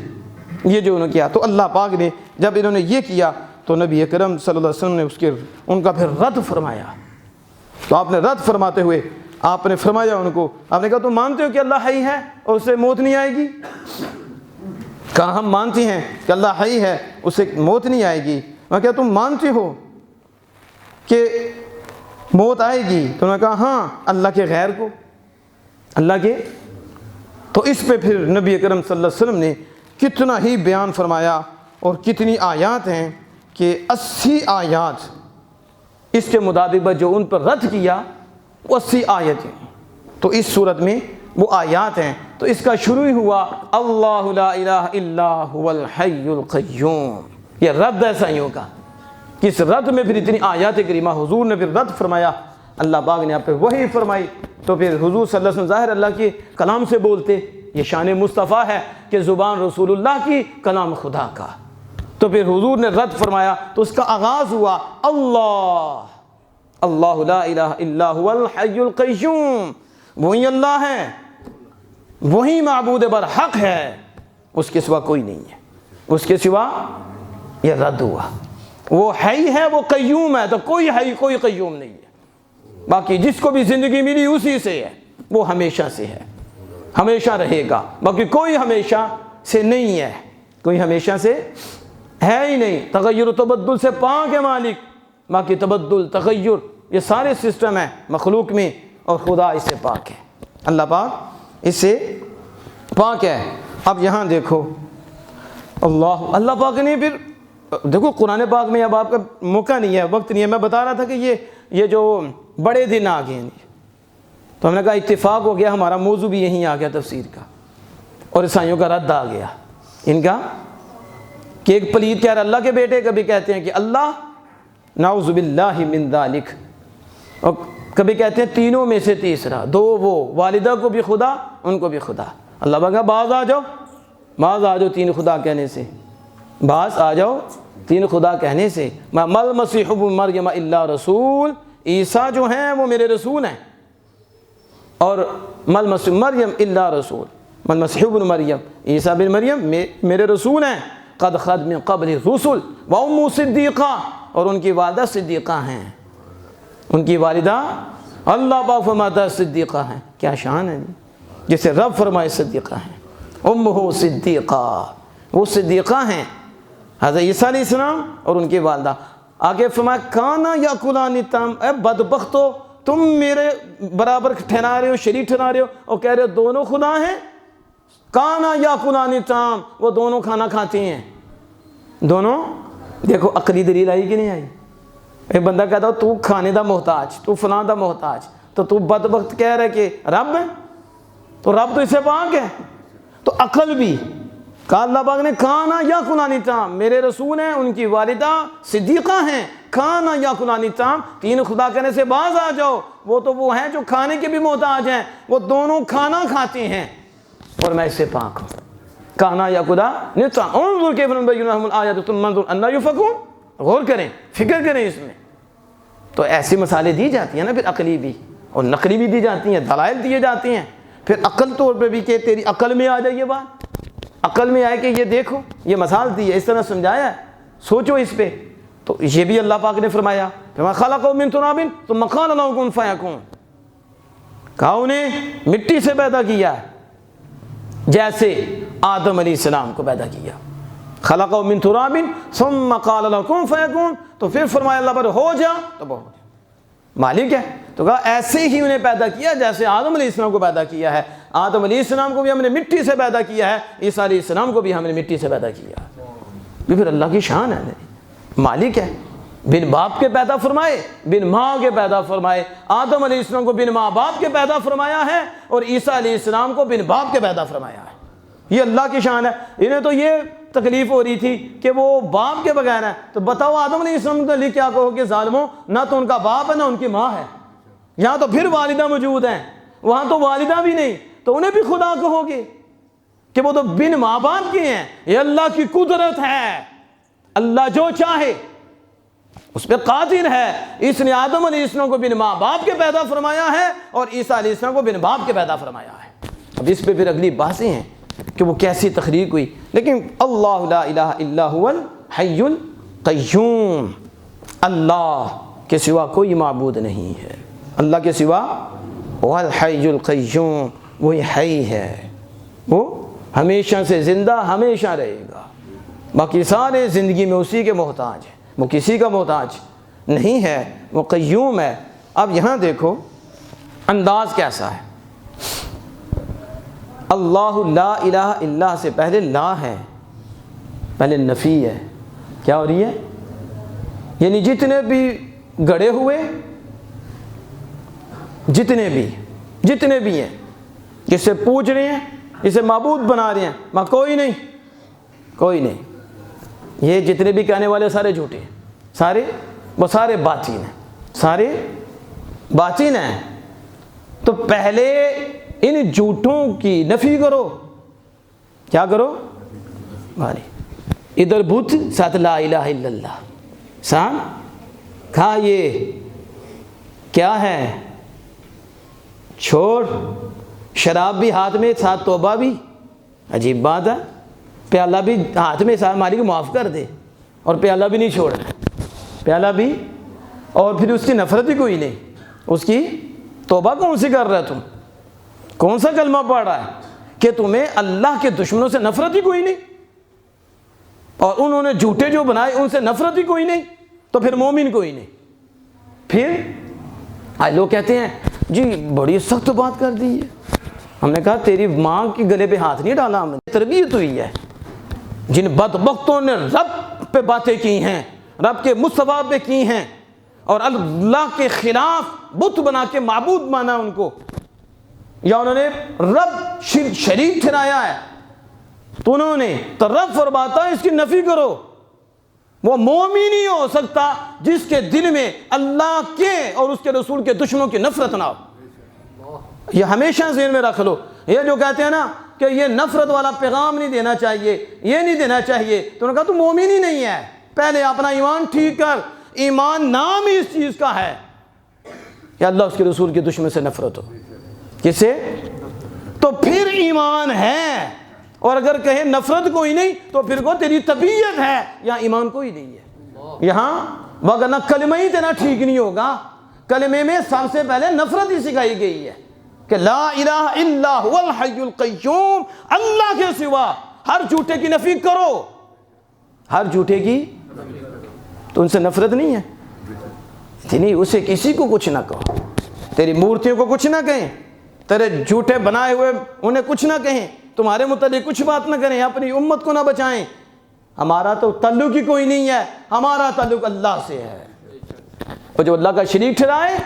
یہ جو انہوں نے کیا۔ تو اللہ پاک نے جب انہوں نے یہ کیا تو نبی اکرم صلی اللہ علیہ وسلم نے ان کا پھر رد فرمایا۔ تو آپ نے رد فرماتے ہوئے آپ نے فرمایا ان کو، آپ نے کہا تم مانتے ہو کہ اللہ حی ہے اور اسے موت نہیں آئے گی؟ کہا ہم مانتے ہیں کہ اللہ حی ہے، اسے موت نہیں آئے گی۔ میں کہا تم مانتے ہو کہ موت آئے گی؟ تو میں کہا ہاں، اللہ کے غیر کو، اللہ کے۔ تو اس پہ پھر نبی اکرم صلی اللہ علیہ وسلم نے کتنا ہی بیان فرمایا، اور کتنی آیات ہیں کہ 80 آیات اس کے مطابق جو ان پر رد کیا، وہ 80 آیتیں۔ تو اس صورت میں وہ آیات ہیں۔ تو اس کا شروع ہی ہوا اللہ لا الہ الا هو الحی القیوم، یہ رد ہے عیسائیوں کا۔ کس رد میں پھر اتنی آیات کریمہ حضور نے پھر رد فرمایا، اللہ پاک نے آپ پہ وحی فرمائی، تو پھر حضور صلی اللہ علیہ وسلم ظاہر اللہ کے کلام سے بولتے، یہ شان مصطفیٰ ہے کہ زبان رسول اللہ کی، کلام خدا کا۔ تو پھر حضور نے رد فرمایا تو اس کا آغاز ہوا اللہ لا الہ الا هو الحی القیوم، وہی اللہ ہے، وہی معبود برحق ہے، اس کے سوا کوئی نہیں ہے، اس کے سوا یہ رد ہوا۔ وہ حی ہے، وہ قیوم ہے، تو کوئی حی کوئی قیوم نہیں ہے، باقی جس کو بھی زندگی ملی اسی سے ہے، وہ ہمیشہ سے ہے، ہمیشہ رہے گا، باقی کوئی ہمیشہ سے نہیں ہے، کوئی ہمیشہ سے ہے ہی نہیں۔ تغیر و تبدل سے پاک ہے مالک، باقی تبدل تغیر یہ سارے سسٹم ہیں مخلوق میں، اور خدا اس سے پاک ہے، اللہ پاک اس سے پاک ہے۔ اب یہاں دیکھو اللہ پاک نے پھر دیکھو قرآن پاک میں اب آپ کا موقع نہیں ہے، وقت نہیں ہے، میں بتا رہا تھا کہ یہ جو بڑے دن آ گئے ہیں، تو ہم نے کہا اتفاق ہو گیا، ہمارا موضوع بھی یہیں آ گیا تفسیر کا، اور عیسائیوں کا رد آ گیا ان کا کہ ایک پلید کہہ رہا اللہ کے بیٹے، کبھی کہتے ہیں کہ اللہ نعوذ باللہ من ذالک، اور کبھی کہتے ہیں تینوں میں سے تیسرا، دو وہ والدہ کو بھی خدا ان کو بھی خدا۔ اللہ پاک باز آ جاؤ تین خدا کہنے سے، باز آ جاؤ تین خدا کہنے سے۔ مل مسیح ابن مریم الا رسول، عیسیٰ جو ہیں وہ میرے رسول ہیں، اور مل مسیح مریم الا رسول، مل مسیح ابن مریم، عیسیٰ بن مریم میرے رسول ہیں، قد خلت من قبل الرسل وام صدیقہ، اور ان کی والدہ صدیقہ ہیں، ان کی والدہ اللہ پاک فرماتا صدیقہ ہیں۔ کیا شان ہے جسے رب فرمائے صدیقہ ہیں، امہ صدیقہ، وہ صدیقہ ہیں حضرت عیسیٰ علیہ السلام اور ان کی والدہ۔ آگے فرمایا کانا یاکلان الطعام، اے بدبختو تم میرے برابر ٹھہرا رہے ہو، شریک ٹھہرا رہے ہو، اور کہہ رہے ہو دونوں خدا ہیں۔ کانا یاکلان الطعام، وہ دونوں کھانا کھاتے ہیں، دونوں۔ دیکھو عقلی دلیل آئی کہ نہیں آئی؟ ایک بندہ کہتا ہو تو کھانے دا محتاج، تو فلاں دا محتاج، تو بدبخت کہہ رہے کہ رب ہے، تو رب تو اس سے پاک ہے، تو عقل بھی کہا اللہ پاک نے کھانا یا کلانی طعام، میرے رسول ہیں، ان کی والدہ صدیقہ ہیں، کھانا یا کلانی طعام، تین خدا کہنے سے باز آ جاؤ، وہ تو وہ ہیں جو کھانے کے بھی محتاج ہیں، وہ دونوں کھانا کھاتے ہیں اور میں اس سے پاک ہوں۔ کھانا یا خدا طعام، انظر کیف نبین لہم الآیات ثم انظر انا یؤفکون، غور کریں، فکر کریں اس میں۔ تو ایسی مثالیں دی جاتی ہیں نا پھر عقلی بھی اور نقلی بھی دی جاتی ہیں، دلائل دیے جاتے ہیں، پھر عقل طور پہ بھی کہ تیری عقل میں آ جائے، یہ بات عقل میں آئے کہ یہ دیکھو یہ مثال دی ہے، اس طرح سمجھایا ہے، سوچو اس پہ۔ تو یہ بھی اللہ پاک نے فرمایا خلقہ من تراب ثم قال له کن فیکون، کہا انہیں مٹی سے پیدا کیا جیسے آدم علیہ السلام کو پیدا کیا، خلقہ من تراب ثم قال له کن فیکون، تو پھر فرمایا اللہ پر ہو جا تو وہ ہو جا، مالک ہے۔ تو کہا ایسے ہی انہیں پیدا کیا جیسے آدم علیہ السلام کو پیدا کیا ہے، آدم علیہ السلام کو بھی ہم نے مٹی سے پیدا کیا ہے، عیسیٰ علیہ السلام کو بھی ہم نے مٹی سے پیدا کیا۔ یہ پھر اللہ کی شان ہے، مالک ہے، بن باپ کے پیدا فرمائے، بن ماں کے پیدا فرمائے، آدم علیہ السلام کو بن ماں باپ کے پیدا فرمایا ہے، اور عیسیٰ علیہ السلام کو بن باپ کے پیدا فرمایا ہے۔ یہ اللہ کی شان ہے۔ انہیں تو یہ تکلیف ہو رہی تھی کہ وہ باپ کے بغیر ہے، تو بتاؤ آدم علیہ السلام کے لیے کیا کہو کہ ظالموں، نہ تو ان کا باپ ہے نہ ان کی ماں ہے، یہاں تو پھر والدہ موجود ہیں، وہاں تو والدہ بھی نہیں، تو انہیں بھی خدا کہو گے کہ وہ تو بن ماں باپ کے ہیں۔ یہ اللہ کی قدرت ہے، اللہ جو چاہے اس پہ قادر ہے، اس نے آدم علیہ السلام کو بن ماں باپ کے پیدا فرمایا ہے اور عیسیٰ علیہ السلام کو بن باپ کے پیدا فرمایا ہے۔ اب اس پہ پھر اگلی باتیں ہیں کہ وہ کیسی تخلیق ہوئی، لیکن اللہ لا الہ الا هو الحی القیوم، اللہ کے سوا کوئی معبود نہیں ہے، اللہ کے سوا وہ الحی القیوم، وہی حی ہے، وہ ہمیشہ سے زندہ ہمیشہ رہے گا، باقی سارے زندگی میں اسی کے محتاج ہے، وہ کسی کا محتاج نہیں ہے، وہ قیوم ہے۔ اب یہاں دیکھو انداز کیسا ہے، اللہ لا الہ الا سے پہلے لا ہے، پہلے نفی ہے، کیا ہو رہی ہے؟ یعنی جتنے بھی گڑے ہوئے، جتنے بھی ہیں، جس سے پوچھ رہے ہیں، جسے معبود بنا رہے ہیں، ماں کوئی نہیں، یہ جتنے بھی کہنے والے سارے جھوٹے ہیں، وہ سارے باطن ہیں۔ تو پہلے ان جھوٹوں کی نفی کرو، کیا کرو؟ ادھر بت ساتھ لا الہ الا اللہ، سان کہا یہ کیا ہے، چھوڑ، شراب بھی ہاتھ میں ساتھ توبہ بھی، عجیب بات ہے، پیالہ بھی ہاتھ میں ساتھ مالک معاف کر دے، اور پیالہ بھی نہیں چھوڑنا، پیالہ بھی، اور پھر اس کی نفرت بھی کوئی نہیں، اس کی توبہ کون سی کر رہا ہے، تم کون سا کلمہ پڑھ رہا ہے کہ تمہیں اللہ کے دشمنوں سے نفرت ہی کوئی نہیں، اور انہوں نے جھوٹے جو بنائے ان سے نفرت ہی کوئی نہیں، تو پھر مومن کوئی نہیں۔ پھر آج لوگ کہتے ہیں جی بڑی سخت بات کر دی ہے، ہم نے کہا تیری ماں کے گلے پہ ہاتھ نہیں ڈالا ہم نے، تربیت ہوئی ہے۔ جن بدبختوں نے رب پہ باتیں کی ہیں، رب کے مصطفیٰ پہ کی ہیں، اور اللہ کے خلاف بت بنا کے معبود مانا ان کو، یا انہوں نے رب شریک ٹھہرایا ہے، تو انہوں نے تو رب فرماتا ہے اس کی نفی کرو۔ وہ مومن ہی ہو سکتا جس کے دل میں اللہ کے اور اس کے رسول کے دشمنوں کی نفرت نہ ہو۔ یہ ہمیشہ ذہن میں رکھ لو۔ یہ جو کہتے ہیں نا کہ یہ نفرت والا پیغام نہیں دینا چاہیے، یہ نہیں دینا چاہیے، تو انہوں نے کہا تو مومن ہی نہیں ہے، پہلے اپنا ایمان ٹھیک کر۔ ایمان نام ہی اس چیز کا ہے کہ اللہ اس کے رسول کے دشمن سے نفرت ہو، کس سے؟ تو پھر ایمان ہے۔ اور اگر کہے نفرت کوئی نہیں تو پھر کو تیری طبیعت ہے یا ایمان کوئی نہیں ہے یہاں، وگرنہ کلمہ ہی تیرا ٹھیک نہیں ہوگا۔ کلمے میں سب سے پہلے نفرت ہی سکھائی گئی ہے کہ لا الہ الا هو الحی القیوم، اللہ کے سوا ہر جھوٹے کی نفی کرو، ہر جھوٹے کی، تو ان سے نفرت نہیں ہے، نہیں، اسے کسی کو کچھ نہ کہو، تیری مورتیوں کو کچھ نہ کہیں، تیرے جھوٹے بنائے ہوئے انہیں کچھ نہ کہیں، تمہارے متعلق کچھ بات نہ کریں، اپنی امت کو نہ بچائیں۔ ہمارا تو تعلق ہی کوئی نہیں ہے، ہمارا تعلق اللہ سے ہے، اور جو اللہ کا شریک ٹھہرائے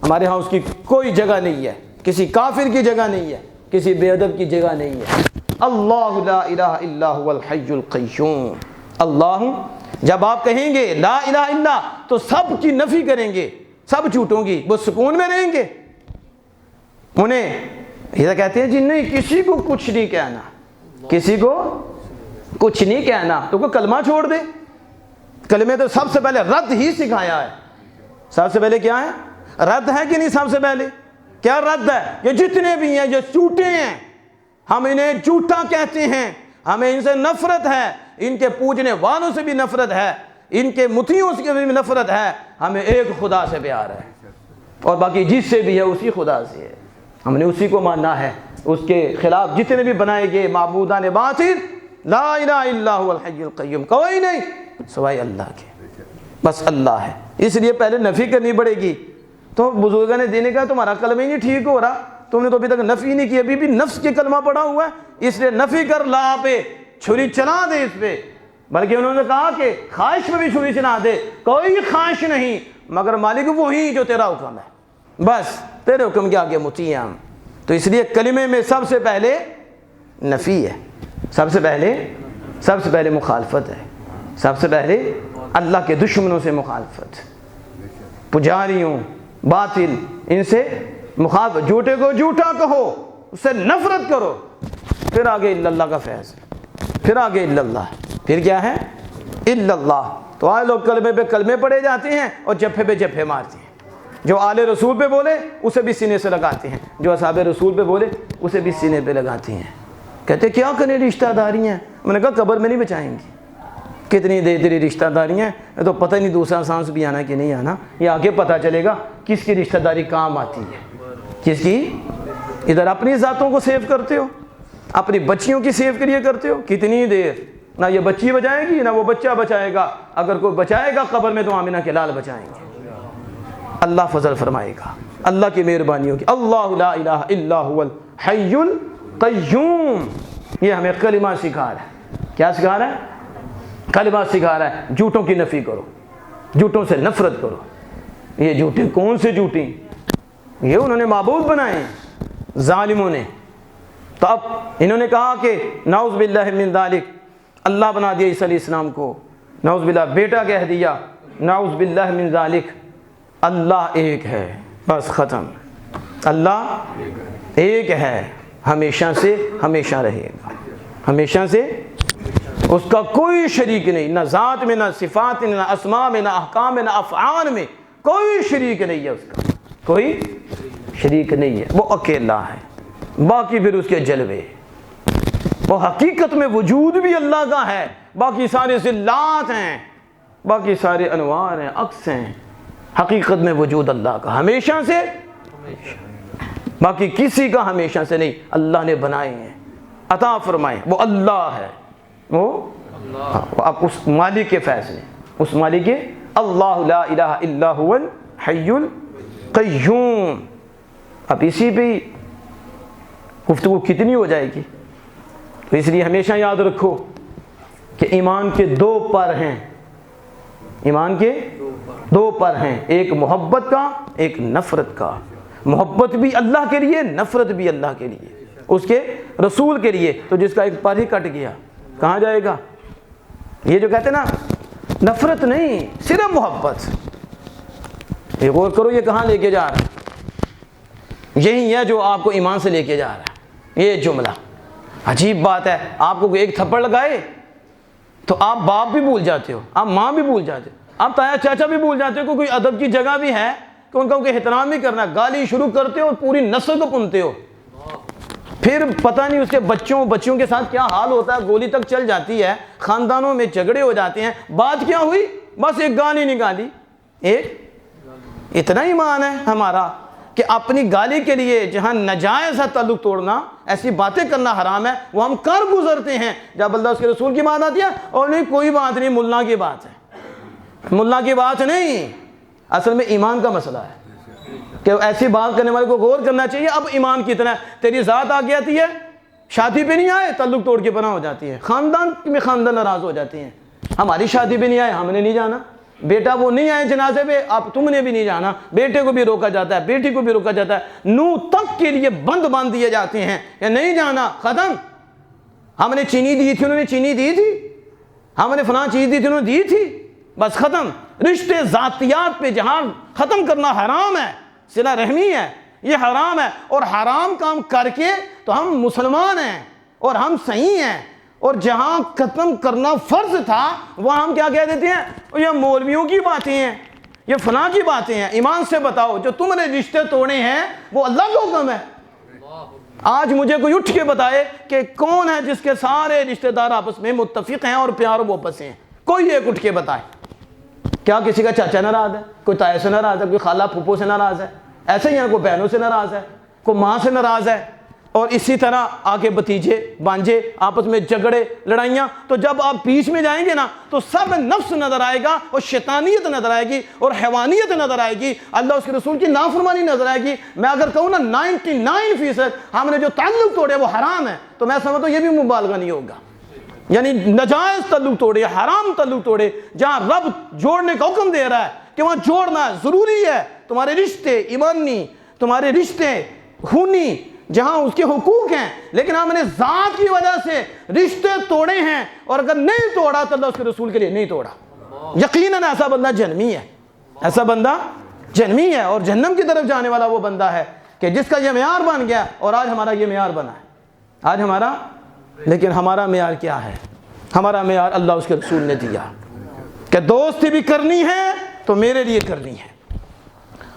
ہمارے ہاں اس کی کوئی جگہ نہیں ہے، کسی کافر کی جگہ نہیں ہے، کسی بے ادب کی جگہ نہیں ہے۔ اللہ لا الہ الا هو الحی القیوم۔ اللہ، جب آپ کہیں گے لا الہ الا تو سب کی نفی کریں گے، سب جھوٹوں کی، وہ سکون میں رہیں گے۔ انہیں یہ کہتے ہیں جی نہیں کسی کو کچھ نہیں کہنا، کسی کو کچھ نہیں کہنا، تو کوئی کلمہ چھوڑ دے۔ کلمے تو سب سے پہلے رد ہی سکھایا ہے۔ سب سے پہلے کیا ہے؟ رد ہے کہ نہیں؟ سب سے پہلے کیا رد ہے؟ یہ جتنے بھی ہیں یہ جھوٹے ہیں، ہم انہیں جھوٹا کہتے ہیں، ہمیں ان سے نفرت ہے، ان کے پوجنے والوں سے بھی نفرت ہے، ان کے مطیعوں سے بھی نفرت ہے، ہمیں ایک خدا سے پیار ہے، اور باقی جس سے بھی ہے اسی خدا سے ہے، ہم نے اسی کو ماننا ہے۔ اس کے خلاف جتنے بھی بنائے گئے معبودان باطل، لا الہ الا هو الحی القیوم، کوئی نہیں سوائے اللہ کے، بس اللہ ہے۔ اس لیے پہلے نفی کرنی پڑے گی۔ تو بزرگوں نے دینے کا تمہارا کلمہ ہی نہیں ٹھیک ہو رہا، تم نے تو ابھی تک نفی نہیں کی، ابھی بھی نفس کے کلمہ پڑا ہوا ہے، اس لیے نفی کر، لا پہ چھری چلا دے اس پہ۔ بلکہ انہوں نے کہا کہ خواہش پہ بھی چھری چلا دے، کوئی خواہش نہیں مگر مالک وہی جو تیرا حکم ہے، بس تیرے حکم کے آگے مطیع ہم۔ تو اس لیے کلمے میں سب سے پہلے نفی ہے، سب سے پہلے مخالفت ہے، سب سے پہلے اللہ کے دشمنوں سے مخالفت، پجاریوں، باطل، ان سے مخالفت، جھوٹے کو جھوٹا کہو، اس سے نفرت کرو، پھر آگے الا اللہ کا فیض ہے، پھر آگے الا اللہ، پھر کیا ہے؟ الا اللہ۔ تو آج لوگ کلمے پہ کلمے پڑے جاتے ہیں اور جپھے پہ جپھے مارتے ہیں، جو آل رسول پہ بولے اسے بھی سینے سے لگاتے ہیں، جو اصحاب رسول پہ بولے اسے بھی سینے پہ لگاتے ہیں، کہتے کیا کریں رشتہ داریاں، میں نے کہا قبر میں نہیں بچائیں گی، کتنی دیر تیری رشتہ داریاں ہیں، تو پتہ نہیں دوسرا سانس بھی آنا کہ نہیں آنا، یہ آگے پتہ چلے گا کس کی رشتہ داری کام آتی ہے، کس کی۔ ادھر اپنی ذاتوں کو سیو کرتے ہو، اپنی بچیوں کی سیو کریے کرتے ہو، کتنی دیر، نہ یہ بچی بچائے گی نہ وہ بچہ بچائے گا، اگر کوئی بچائے گا قبر میں تو آمینہ کے لال بچائیں گے۔ اللہ فضل فرمائے گا، اللہ کی مہربانی ہوگی۔ اللہ لا الہ الا هو الحی القیوم، یہ ہمیں کلمہ سکھا رہا ہے۔ کیا سکھا رہا ہے؟ کلمہ سکھا رہا ہے، جھوٹوں کی نفی کرو، جھوٹوں سے نفرت کرو۔ یہ جھوٹے کون سے جھوٹے؟ یہ انہوں نے معبود بنائے ہیں ظالموں نے۔ تو اب انہوں نے کہا کہ نعوذ باللہ من ذالک، اللہ بنا دیا عیسیٰ علیہ السلام کو، نعوذ باللہ بیٹا کہہ دیا، نعوذ باللہ من ذالک، اللہ ایک ہے، بس ختم، اللہ ایک ہے، ہمیشہ سے ہمیشہ رہے گا، ہمیشہ سے، اس کا کوئی شریک نہیں، نہ ذات میں، نہ صفات میں، نہ اسماء میں، نہ احکام میں، نہ افعال میں، کوئی شریک نہیں ہے، اس کا کوئی شریک نہیں ہے، وہ اکیلا ہے، باقی پھر اس کے جلوے، وہ حقیقت میں وجود بھی اللہ کا ہے، باقی سارے ذلات ہیں، باقی سارے انوار ہیں، عکس ہیں، حقیقت میں وجود اللہ کا ہمیشہ سے، باقی کسی کا ہمیشہ سے نہیں، اللہ نے بنائے ہیں، عطا فرمائے، وہ اللہ ہے، وہ اب اس مالک کے فیصلے، اس مالک کے، اللہ لا الہ الا هو الحی القیوم۔ اب اسی بھی گفتگو کتنی ہو جائے گی. تو اس لیے ہمیشہ یاد رکھو کہ ایمان کے دو پر ہیں. ایمان کے دو پر ہیں, ایک محبت کا, ایک نفرت کا. محبت بھی اللہ کے لیے, نفرت بھی اللہ کے لیے, اس کے رسول کے لیے. تو جس کا ایک پر ہی کٹ گیا کہاں جائے گا؟ یہ جو کہتے ہیں نا نفرت نہیں, صرف محبت. یہ غور کرو یہ کہاں لے کے جا رہا ہے. یہی ہے جو آپ کو ایمان سے لے کے جا رہا ہے. یہ جملہ عجیب بات ہے. آپ کو ایک تھپڑ لگائے تو آپ باپ بھی بھول جاتے ہو, آپ ماں بھی بھول جاتے ہو, آپ تایا چاچا بھی بھول جاتے ہو. کوئی ادب کی جگہ بھی ہے کہ ان کا احترام بھی کرنا. گالی شروع کرتے ہو اور پوری نسل کو پنتے ہو. پھر پتہ نہیں اس کے بچوں کے ساتھ کیا حال ہوتا ہے, گولی تک چل جاتی ہے, خاندانوں میں جھگڑے ہو جاتے ہیں. بات کیا ہوئی؟ بس ایک گالی نکالی. ایک اتنا ایمان ہے ہمارا کہ اپنی گالی کے لیے جہاں ناجائز ہے تعلق توڑنا, ایسی باتیں کرنا حرام ہے, وہ ہم کر گزرتے ہیں. جب اللہ اس کے رسول کی بات آتی ہے, اور نہیں کوئی بات نہیں, ملا کی بات ہے, ملا کی بات نہیں. اصل میں ایمان کا مسئلہ ہے کہ ایسی بات کرنے والے کو غور کرنا چاہیے. اب ایمان کتنا ہے؟ تیری ذات آ جاتی ہے, شادی پہ نہیں آئے تعلق توڑ کے پناہ ہو جاتی ہے. خاندان میں خاندان ناراض ہو جاتی ہیں. ہماری شادی پہ نہیں آئے, ہم نے نہیں جانا. بیٹا وہ نہیں آئے جنازے پہ, اب تم نے بھی نہیں جانا. بیٹے کو بھی روکا جاتا ہے, بیٹی کو بھی روکا جاتا ہے. نو تک کے لیے بند باندھ دیے جاتے ہیں کہ نہیں جانا, ختم. ہم نے چینی دی تھی, انہوں نے چینی دی تھی. ہم نے فلاں چیز دی تھی, انہوں نے دی تھی, بس ختم. رشتے ذاتیات پہ جہاں ختم کرنا حرام ہے, صلہ رحمی ہے, یہ حرام ہے. اور حرام کام کر کے تو ہم مسلمان ہیں اور ہم صحیح ہیں. اور جہاں ختم کرنا فرض تھا وہاں ہم کیا کہہ دیتے ہیں؟ یہ مولویوں کی باتیں ہیں, یہ فلاں کی باتیں ہیں. ایمان سے بتاؤ جو تم نے رشتے توڑے ہیں وہ اللہ کا حکم ہے. آج مجھے کوئی اٹھ کے بتائے کہ کون ہے جس کے سارے رشتے دار آپس میں متفق ہیں اور پیار و محبت سے ہیں. کوئی ایک اٹھ کے بتائے. کیا کسی کا چاچا ناراض ہے, کوئی تایا سے ناراض ہے, کوئی خالہ پھوپھو سے ناراض ہے, ایسے ہی ہے, کوئی بہنوں سے ناراض ہے, کوئی ماں سے ناراض ہے, اور اسی طرح آگے بھتیجے بانجے آپس میں جھگڑے لڑائیاں. تو جب آپ بیچ میں جائیں گے نا تو سب نفس نظر آئے گا, اور شیطانیت نظر آئے گی, اور حیوانیت نظر آئے گی, اللہ اس کے رسول کی نافرمانی نظر آئے گی. میں اگر کہوں نا 99% ہم نے جو تعلق توڑے وہ حرام ہے, تو میں سمجھتا ہوں یہ بھی مبالغہ نہیں ہوگا. یعنی ناجائز تعلق توڑے, حرام تعلق توڑے, جہاں رب جوڑنے کا حکم دے رہا ہے کہ وہاں جوڑنا ضروری ہے. تمہارے رشتے ایمانی, تمہارے رشتے خونی, جہاں اس کے حقوق ہیں, لیکن ہم نے ذات کی وجہ سے رشتے توڑے ہیں. اور اگر نہیں توڑا تو اللہ اس کے رسول کے لیے نہیں توڑا. یقیناً ایسا بندہ جہنمی ہے, ایسا بندہ جہنمی ہے, اور جہنم کی طرف جانے والا وہ بندہ ہے کہ جس کا یہ معیار بن گیا. اور آج ہمارا یہ معیار بنا ہے, آج ہمارا. لیکن ہمارا معیار کیا ہے؟ ہمارا معیار اللہ اس کے رسول نے دیا کہ دوستی بھی کرنی ہے تو میرے لیے کرنی ہے,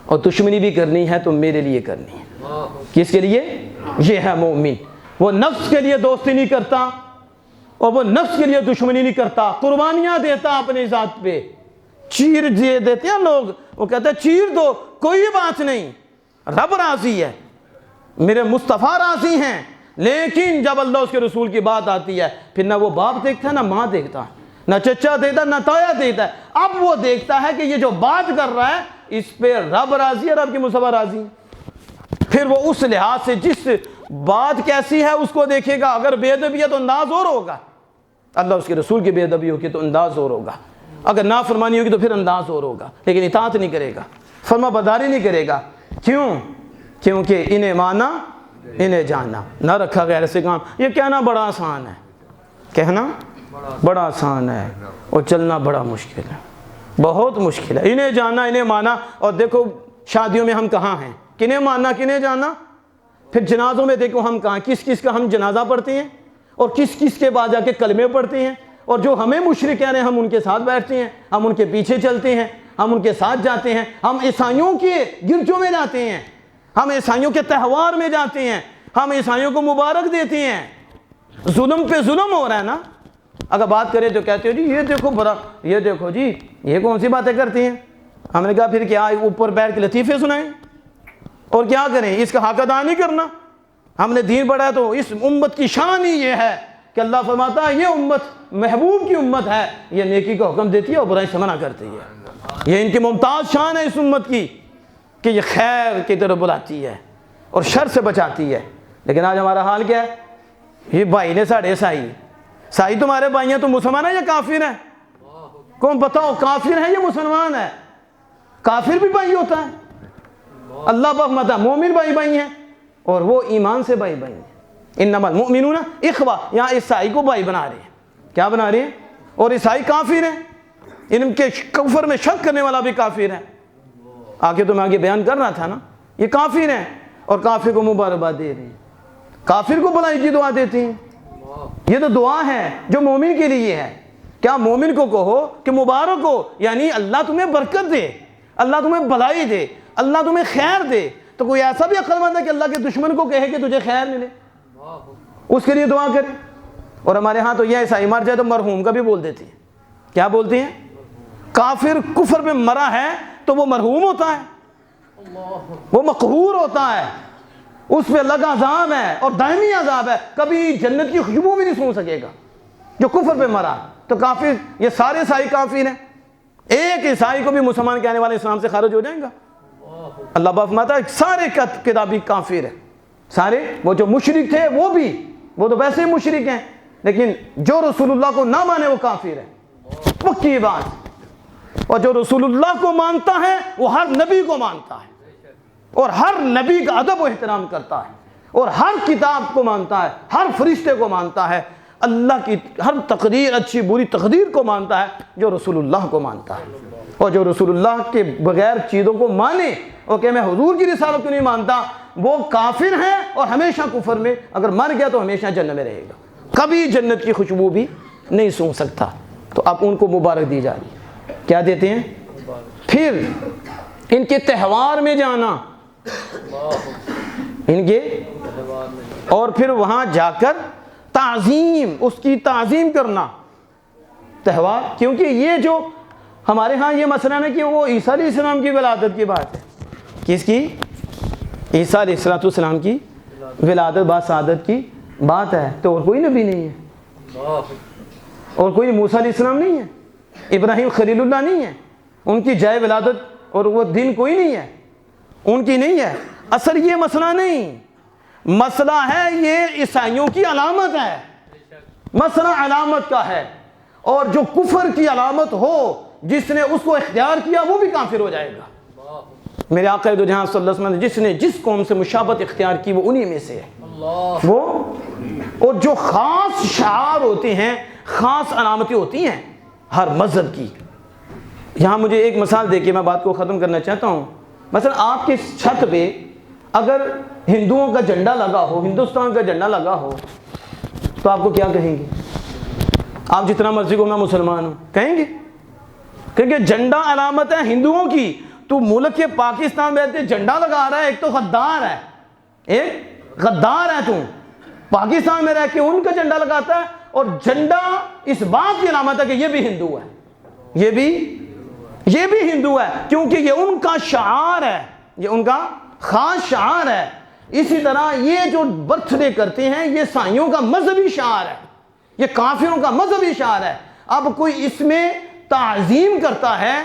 اور دشمنی بھی کرنی ہے تو میرے لیے کرنی ہے. کس کے لیے؟ یہ ہے مومن. وہ نفس کے لیے دوستی نہیں کرتا, اور وہ نفس کے لیے دشمنی نہیں کرتا, قربانیاں دیتا اپنی ذات پہ. چیر دیتے ہیں لوگ, وہ کہتے ہیں چیر دو, کوئی بات نہیں, رب راضی ہے, میرے مصطفیٰ راضی ہیں. لیکن جب اللہ اس کے رسول کی بات آتی ہے, پھر نہ وہ باپ دیکھتا ہے, نہ ماں دیکھتا ہے, نہ چچا دیکھتا ہے, نہ تایا دیکھتا ہے. اب وہ دیکھتا ہے کہ یہ جو بات کر رہا ہے اس پہ رب راضی ہے, رب کی مصطفیٰ راضی. پھر وہ اس لحاظ سے جس بات کیسی ہے اس کو دیکھے گا. اگر بے ادبی ہے تو انداز اور ہوگا, اللہ اس کے رسول کی بے ادبی ہوگی تو انداز اور ہوگا, اگر نافرمانی ہوگی تو پھر انداز اور ہوگا. لیکن اطاعت نہیں کرے گا, فرما برداری نہیں کرے گا. کیوں؟ کیونکہ انہیں مانا انہیں جانا, نہ رکھا غیر سے کام. یہ کہنا بڑا آسان ہے, کہنا بڑا آسان ہے, اور چلنا بڑا مشکل ہے, بہت مشکل ہے. انہیں جانا انہیں مانا. اور دیکھو شادیوں میں ہم کہاں ہیں, کنہیں ماننا کنہیں جانا. پھر جنازوں میں دیکھو ہم کہاں, کس کس کا ہم جنازہ پڑھتے ہیں, اور کس کس کے بعد جا کے کلمے پڑھتے ہیں. اور جو ہمیں مشرک کہہ رہے ہیں ہم ان کے ساتھ بیٹھتے ہیں, ہم ان کے پیچھے چلتے ہیں, ہم ان کے ساتھ جاتے ہیں. ہم عیسائیوں کے گرجوں میں جاتے ہیں, ہم عیسائیوں کے تہوار میں جاتے ہیں, ہم عیسائیوں کو مبارک دیتے ہیں. ظلم پہ ظلم ہو رہا ہے نا. اگر بات کریں تو کہتے ہو جی یہ دیکھو برا, یہ دیکھو جی یہ کون سی باتیں کرتی ہیں. ہم نے کہا پھر کیا اوپر بیٹھ کے لطیفے سنائیں, اور کیا کریں, اس کا حق ادا نہیں کرنا. ہم نے دین پڑھا ہے تو اس امت کی شان ہی یہ ہے کہ اللہ فرماتا ہے یہ امت محبوب کی امت ہے, یہ نیکی کا حکم دیتی ہے اور برائی سے منع کرتی ہے. یہ ان کی ممتاز شان ہے اس امت کی کہ یہ خیر کی طرف بلاتی ہے اور شر سے بچاتی ہے. لیکن آج ہمارا حال کیا ہے؟ یہ بھائی نے ساڑھے سائی تمہارے بھائی ہیں، تم مسلمان ہیں یا کافر ہیں؟ کون بتاؤ کافر ہے یا مسلمان ہے؟ کافر بھی بھائی ہوتا ہے، اللہ بہمتا مومن بھائی ہیں، اور وہ ایمان سے بھائی ہیں۔ انما المؤمنون اخوہ، یہاں عیسائی کو بھائی بنا رہے ہیں، کیا بنا رہے ہیں؟ اور عیسائی کافر ہیں، ان کے کفر میں شک کرنے والا بھی کافر ہے۔ آگے تو میں آگے بیان کر رہا تھا نا، یہ کافر ہیں اور کافر کو مبارکباد دے رہے ہیں، کافر کو بھلائی کی دعا دیتے ہیں۔ یہ تو دعا ہے جو مومن کے لیے ہے۔ کیا مومن کو کہو کہ مبارک ہو، یعنی اللہ تمہیں برکت دے، اللہ تمہیں بھلائی دے، اللہ تمہیں خیر دے، تو کوئی ایسا بھی عقل مند ہے کہ اللہ کے دشمن کو کہے کہ تجھے خیر ملے؟ اس کے لیے دعا کرے۔ اور ہمارے ہاں تو یہ عیسائی مر جائے تو مرحوم کا بھی بول دیتے ہیں۔ کیا بولتے ہیں؟ کافر کفر میں مرا ہے تو وہ مرحوم ہوتا ہے، وہ مقہور ہوتا ہے، اس پہ اللہ کا عذاب ہے اور دائمی عذاب ہے، کبھی جنت کی خوشبو بھی نہیں سن سکے گا جو کفر پہ مرا۔ تو کافر، یہ سارے عیسائی کافر ہیں، ایک عیسائی کو بھی مسلمان کہنے والے اسلام سے خارج ہو جائیں گا؟ اللہ فرماتا ہے سارے کتابی کافر ہیں، سارے۔ وہ جو مشرک تھے وہ تو ویسے ہی مشرک ہیں، لیکن جو رسول اللہ کو نہ مانے وہ کافر ہے، پکی بات۔ اور جو رسول اللہ کو مانتا ہے وہ ہر نبی کو مانتا ہے، اور ہر نبی کا ادب و احترام کرتا ہے، اور ہر کتاب کو مانتا ہے، ہر فرشتے کو مانتا ہے، اللہ کی ہر تقدیر، اچھی بری تقدیر کو مانتا ہے جو رسول اللہ کو مانتا ہے۔ اور جو رسول اللہ کے بغیر چیزوں کو مانے اور کہ میں حضور کی رسالت کو نہیں مانتا، وہ کافر ہے اور ہمیشہ کفر میں، اگر مر گیا تو ہمیشہ جنت میں رہے گا، کبھی جنت کی خوشبو بھی نہیں سونگھ سکتا۔ تو اب ان کو مبارک دی جا رہی ہے، کیا دیتے ہیں؟ پھر ان کے تہوار میں جانا، ان کے، اور پھر وہاں جا کر تعظیم، اس کی تعظیم کرنا، تہوار۔ کیونکہ یہ جو ہمارے ہاں یہ مسئلہ ہے کہ وہ عیسیٰ علیہ السلام کی ولادت کی بات ہے، کس کی؟ عیسیٰ علیہ السلام کی ولادت، باسعادت کی بات ہے، تو اور کوئی نبی نہیں ہے، اور کوئی موسیٰ علیہ السلام نہیں ہے، ابراہیم خلیل اللہ نہیں ہے، ان کی جائے ولادت اور وہ دن کوئی نہیں ہے، ان کی نہیں ہے۔ اصل یہ مسئلہ نہیں، مسئلہ ہے یہ عیسائیوں کی علامت ہے، مسئلہ علامت کا ہے، اور جو کفر کی علامت ہو جس نے اس کو اختیار کیا وہ بھی کافر ہو جائے گا۔ میرے آقا دو جہاں صلی اللہ علیہ وسلم جس نے جس قوم سے مشابہت اختیار کی وہ انہی میں سے ہے۔ وہ اور جو خاص شعار ہوتے ہیں، خاص علامتیں ہوتی ہیں ہر مذہب کی۔ یہاں مجھے ایک مثال دے کے میں بات کو ختم کرنا چاہتا ہوں۔ مثلا آپ کی چھت پہ اگر ہندوؤں کا جھنڈا لگا ہو، ہندوستان کا جھنڈا لگا ہو، تو آپ کو کیا کہیں گے؟ آپ جتنا مرضی کو میں مسلمان ہوں کہیں گے، کیونکہ جھنڈا علامت ہے ہندوؤں کی۔ تو ملک کے پاکستان میں جھنڈا لگا رہا ہے، ایک تو غدار ہے، ایک غدار ہے، تو پاکستان میں رہ کے ان کا جھنڈا لگاتا ہے، اور جھنڈا اس بات کی علامت ہے کہ یہ بھی ہندو ہے، یہ بھی ہندو ہے، کیونکہ یہ ان کا شعار ہے، یہ ان کا خاص شعار ہے۔ اسی طرح یہ جو برتھ ڈے کرتے ہیں یہ عیسائیوں کا مذہبی شعار ہے، یہ کافروں کا مذہبی شعار ہے۔ اب کوئی اس میں تعظیم کرتا ہے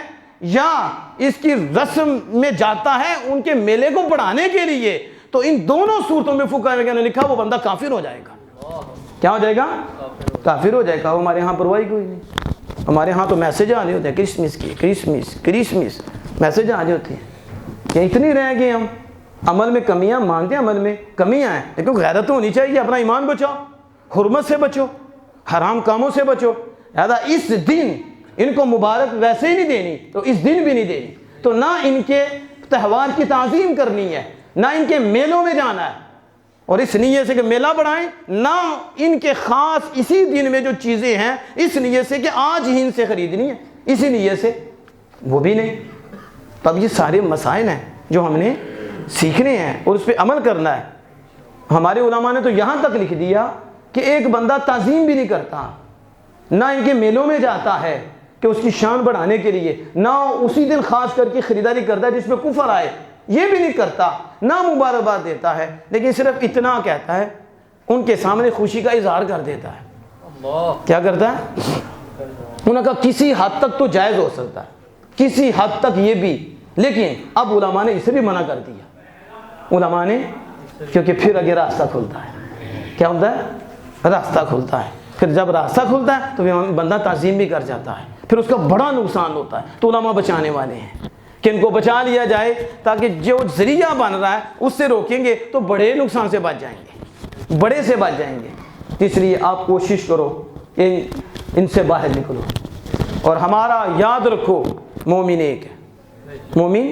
یا اس کی رسم میں جاتا ہے ان کے میلے کو بڑھانے کے لیے، تو ان دونوں صورتوں میں فقہاء نے لکھا وہ بندہ کافر ہو جائے گا۔ کیا ہو جائے گا؟ کافر ہو جائے گا۔ وہ ہمارے ہاں پرواہی کوئی نہیں، ہمارے ہاں تو میسج آنے ہوتے ہیں کرسمس کی، کرسمس میسج آنے ہوتے ہیں کہ اتنی رہ گئے ہم، عمل میں کمیاں مانتے ہیں، عمل میں کمیاں ہیں، لیکن غیرت ہونی چاہیے، اپنا ایمان بچاؤ، حرمت سے بچو، حرام کاموں سے بچو۔ لہذا اس دن ان کو مبارک ویسے ہی نہیں دینی تو اس دن بھی نہیں دینی، تو نہ ان کے تہوار کی تعظیم کرنی ہے، نہ ان کے میلوں میں جانا ہے، اور اس نیت سے کہ میلہ بڑھائیں، نہ ان کے خاص اسی دن میں جو چیزیں ہیں اس نیت سے کہ آج ہی ان سے خریدنی ہے، اسی نیت سے، وہ بھی نہیں۔ تب یہ سارے مسائل ہیں جو ہم نے سیکھنے ہیں اور اس پہ عمل کرنا ہے۔ ہمارے علماء نے تو یہاں تک لکھ دیا کہ ایک بندہ تعظیم بھی نہیں کرتا، نہ ان کے میلوں میں جاتا ہے کہ اس کی شان بڑھانے کے لیے، نہ اسی دن خاص کر کے خریداری کرتا ہے جس میں کفر آئے، یہ بھی نہیں کرتا، نہ مبارکباد دیتا ہے، لیکن صرف اتنا کہتا ہے، ان کے سامنے خوشی کا اظہار کر دیتا ہے۔ کیا کرتا ہے؟ انہوں نے کہا کسی حد تک تو جائز ہو سکتا ہے، کسی حد تک یہ بھی، لیکن اب علماء نے اسے بھی منع کر دیا، علماء نے کیونکہ پھر آگے راستہ کھلتا ہے. کیا ہوتا ہے؟ راستہ کھلتا ہے. پھر جب راستہ کھلتا ہے تو بندہ تعظیم بھی کر جاتا ہے. پھر اس کا بڑا نقصان ہوتا ہے. تو علماء بچانے والے ہیں کہ ان کو بچا لیا جائے تاکہ جو ذریعہ بن رہا ہے اس سے روکیں گے تو بڑے نقصان سے بچ جائیں گے, بڑے سے بچ جائیں گے. اس لیے آپ کوشش کرو کہ ان سے باہر نکلو. اور ہمارا یاد رکھو, مومن ایک ہے, مومن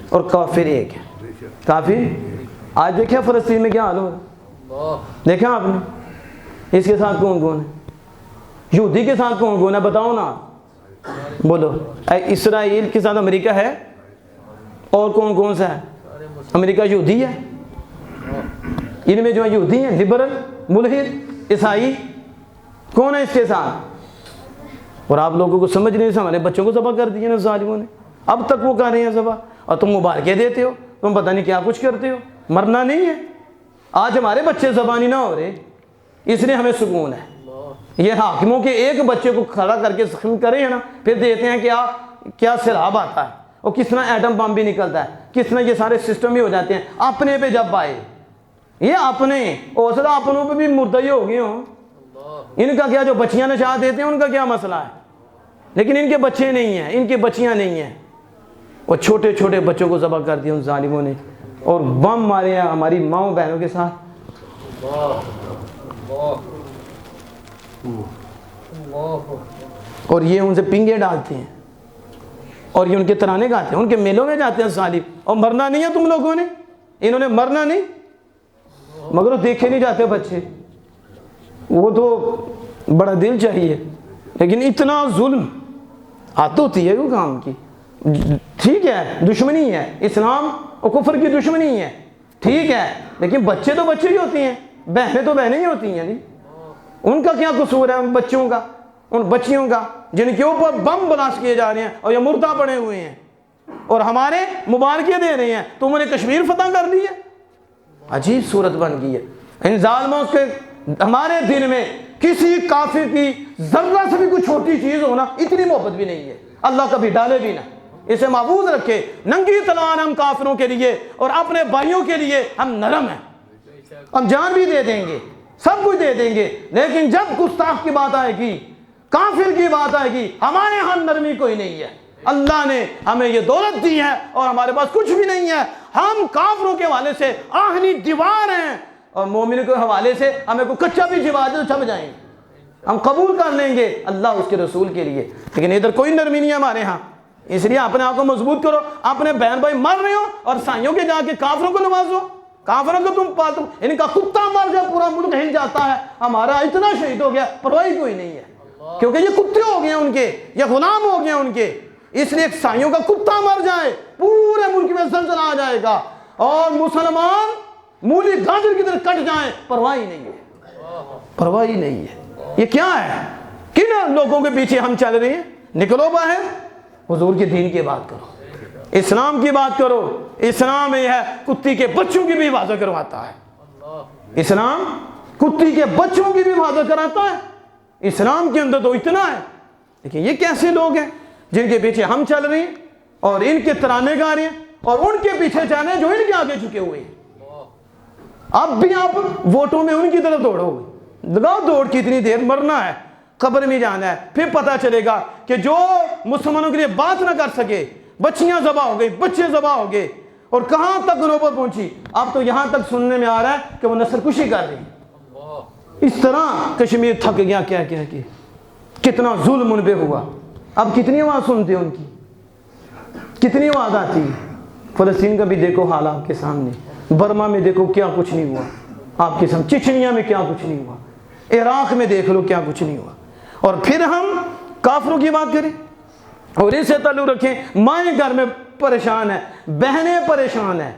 اور کافر ایک ہے. کافر آج دیکھیں فلسطین میں کیا حال ہو رہا ہے, دیکھیں آپ نے. اس کے ساتھ کون کون ہے؟ یہودی کے ساتھ کون کون ہے بتاؤ نا, بولو. اسرائیل کے ساتھ امریکہ ہے, اور کون کون سا ہے؟ امریکہ یہودی ہے, ان میں جو ہے یہودی ہیں, لبرل, ملحد, عیسائی, کون ہے اس کے ساتھ؟ اور آپ لوگوں کو سمجھ نہیں, ہمارے بچوں کو ذبح کر دیے نا ظالموں نے, اب تک وہ کر رہے ہیں ذبح, اور تم مبارکیں دیتے ہو, تم پتہ نہیں کیا کچھ کرتے ہو. مرنا نہیں ہے. آج ہمارے بچے ذبح نہیں نہ ہو رہے, اس لیے ہمیں سکون ہے. یہ حاکموں کے ایک بچے کو کھڑا کر کے زخم کرے ہیں نا, پھر دیکھتے ہیں کیا سیلاب آتا ہے, اور کس طرح ایٹم بم بھی نکلتا ہے, کس طرح یہ سارے سسٹم ہی ہو جاتے ہیں. اپنے پہ جب آئے, یہ اپنے اوسطا اپنوں پہ بھی مردئی ہو گئے ہوں. ان کا کیا, جو بچیاں نشا دیتے ہیں ان کا کیا مسئلہ ہے, لیکن ان کے بچے نہیں ہیں, ان کی بچیاں نہیں ہیں. اور چھوٹے چھوٹے بچوں کو ذبح کر دیا ان ظالموں نے, اور بم مارے ہیں ہماری ماؤں بہنوں کے ساتھ. اور یہ ان سے پنگے ڈالتے ہیں, اور یہ ان کے ترانے گاتے ہیں, ان کے میلوں میں جاتے ہیں ظالم. اور مرنا نہیں ہے تم لوگوں نے, انہوں نے مرنا نہیں, مگر دیکھے نہیں جاتے بچے. وہ تو بڑا دل چاہیے, لیکن اتنا ظلم عادت ہوتی ہے وہ کام کی. ٹھیک ہے دشمنی ہے, اسلام اور کفر کی دشمنی ہے, ٹھیک ہے, لیکن بچے تو بچے ہی ہوتی ہیں, بہنیں تو بہنیں ہی ہوتی ہیں. ان کا کیا قصور ہے, ان بچوں کا, ان بچیوں کا جن کے اوپر بم بلاسٹ کیے جا رہے ہیں اور یہ مردہ پڑے ہوئے ہیں, اور ہمارے مبارکیں دے رہے ہیں. تم نے کشمیر فتح کر لی ہے, عجیب صورت بن گئی ہے. ان ظالموں کے ہمارے دل میں کسی کافر کی ذرہ سے بھی کوئی چھوٹی چیز ہونا اتنی محبت بھی نہیں ہے. اللہ کبھی ڈالے بھی نہ, اسے محفوظ رکھے. ننگی تلوار ہم کافروں کے لیے اور اپنے بھائیوں کے لیے ہم نرم ہیں, ہم جان بھی دے دیں گے, سب کچھ دے دیں گے, لیکن جب گستاخ کی بات آئے گی, کافر کی بات آئے گی, ہمارے ہاں نرمی کوئی نہیں ہے. اللہ نے ہمیں یہ دولت دی ہے اور ہمارے پاس کچھ بھی نہیں ہے. ہم کافروں کے حوالے سے آہنی دیوار ہیں, اور مومن کے حوالے سے ہمیں کوئی کچا بھی دیوار دے تو چھپ جائیں گے, ہم قبول کر لیں گے اللہ اس کے رسول کے لیے. لیکن ادھر کوئی نرمی نہیں ہے ہمارے ہاں. اس لیے اپنے آپ کو مضبوط کرو. اپنے بہن بھائی مر رہے ہو اور سائیوں کے جا کے کافروں کو نوازو, کافروں کو تم پالتو, ان کا کتا مر جائے پورا ملک ہل جاتا ہے, ہمارا اتنا شہید ہو گیا, پرواہی کوئی نہیں ہے, کیونکہ یہ کتے ہو گئے ان کے, یہ غلام ہو گئے ان کے. اس لیے سائیوں کا کتا مر جائے پورے ملک میں زلزلہ آ جائے گا, اور مسلمان مولی گاجر کی طرح کٹ جائیں, پرواہی نہیں ہے, پرواہی نہیں ہے. یہ کیا ہے, کن لوگوں کے پیچھے ہم چل رہے ہیں؟ نکلو باہر, حضور کے دین کی بات کرو, اسلام کی بات کرو. اسلام یہ ہے کتی کے بچوں کی بھی حفاظت کرواتا ہے, اسلام کتی کے بچوں کی بھی حفاظت کراتا ہے. اسلام کے اندر تو اتنا ہے. لیکن یہ کیسے لوگ ہیں جن کے پیچھے ہم چل رہے ہیں اور ان کے ترانے گا رہے ہیں, اور ان کے پیچھے چل رہے ہیں جو ان کے آگے جھکے ہوئے ہیں. اب بھی آپ ووٹوں میں ان کی طرف دوڑو گے, لگاؤ دوڑ, کتنی دیر, مرنا ہے, قبر میں جانا ہے. پھر پتہ چلے گا کہ جو مسلمانوں کے لیے بات نہ کر سکے, بچیاں ذبح ہو گئی, بچے ذبح ہو گئے, اور کہاں تک نوبت پہنچی. اب تو یہاں تک سننے میں آ رہا ہے کہ وہ نسل کشی کر رہی ہے. اس طرح کشمیر تھک گیا, کیا کیا کہ کتنا ظلم ان پہ ہوا. اب کتنی آواز سنتے ہیں ان کی, کتنی آواز آتی ہے. فلسطین کا بھی دیکھو حال آپ کے سامنے, برما میں دیکھو کیا کچھ نہیں ہوا آپ کے سامنے, چچنیا میں کیا کچھ نہیں ہوا, عراق میں دیکھ لو کیا کچھ نہیں ہوا. اور پھر ہم کافروں کی بات کریں اور ان سے تعلق رکھیں. مائیں گھر میں پریشان ہیں, بہنیں پریشان ہیں,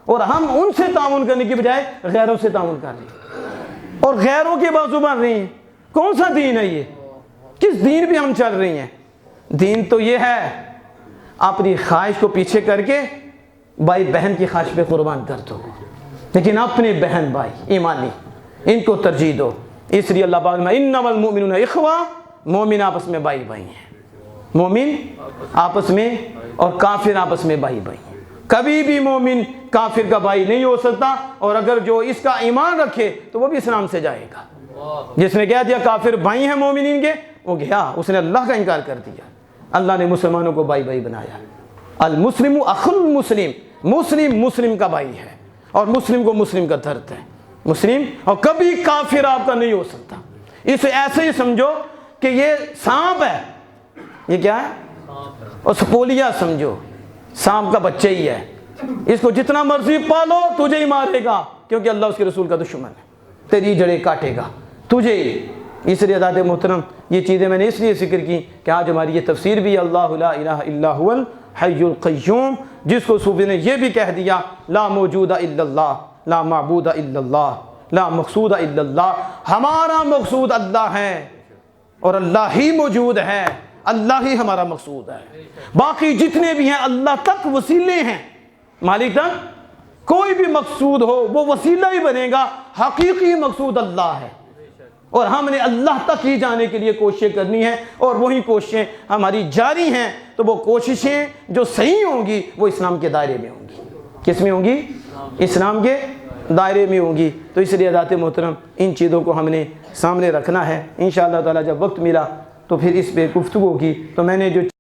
اور ہم ان سے تعاون کرنے کی بجائے غیروں سے تعاون کر رہے ہیں اور غیروں کے بازو بن رہے ہیں. کون سا دین ہے یہ, کس دین پہ ہم چل رہے ہیں؟ دین تو یہ ہے اپنی خواہش کو پیچھے کر کے بھائی بہن کی خواہش پہ قربان کر دو, لیکن اپنے بہن بھائی ایمانی ان کو ترجیح دو. اس لیے اللہ پاک میں انما المؤمنون اخوہ, مومن آپس میں بھائی بھائی ہیں, مومن آپس میں اور کافر آپس میں بھائی بھائی ہیں. کبھی بھی مومن کافر کا بھائی نہیں ہو سکتا، اور اگر جو اس کا ایمان رکھے تو وہ بھی اسلام سے جائے گا۔ جس نے کہہ دیا کافر بھائی ہیں مومنین کے، وہ گیا، اس نے اللہ کا انکار کر دیا۔ اللہ نے مسلمانوں کو بھائی بھائی بنایا۔ المسلم اخو المسلم، مسلم مسلم کا بھائی ہے، اور مسلم کو مسلم کا درد ہے، مسلم، اور کبھی کافر آپ کا نہیں ہو سکتا۔ اسے ایسے ہی سمجھو کہ یہ سانپ ہے، یہ کیا ہے، اور سپولیا سمجھو، سانپ کا بچہ ہی ہے، اس کو جتنا مرضی پالو تجھے ہی مارے گا، کیونکہ اللہ اس کے رسول کا دشمن ہے، تیری جڑیں کاٹے گا تجھے ہی۔ اس لیے عزیزان محترم یہ چیزیں میں نے اس لیے ذکر کی کہ آج ہماری یہ تفسیر بھی اللہ لا الہ الا هو الحی القیوم، جس کو صوفی نے یہ بھی کہہ دیا لا موجود الا اللہ، لا معبود الا اللہ، لا مقصود الا اللہ، ہمارا مقصود اللہ ہے اور اللہ ہی موجود ہے، اللہ ہی ہمارا مقصود ہے، باقی جتنے بھی ہیں اللہ تک وسیلے ہیں، مالک تک کوئی بھی مقصود ہو وہ وسیلہ ہی بنے گا، حقیقی مقصود اللہ ہے، اور ہم نے اللہ تک ہی جانے کے لیے کوششیں کرنی ہیں، اور وہی کوششیں ہماری جاری ہیں۔ تو وہ کوششیں جو صحیح ہوں گی وہ اسلام کے دائرے میں ہوں گی۔ کس میں ہوں گی؟ اسلام کے دائرے میں ہوں گی۔ تو اس لیے حضرات محترم ان چیزوں کو ہم نے سامنے رکھنا ہے۔ انشاءاللہ تعالی جب وقت ملا تو پھر اس پہ گفتگو کی، تو میں نے جو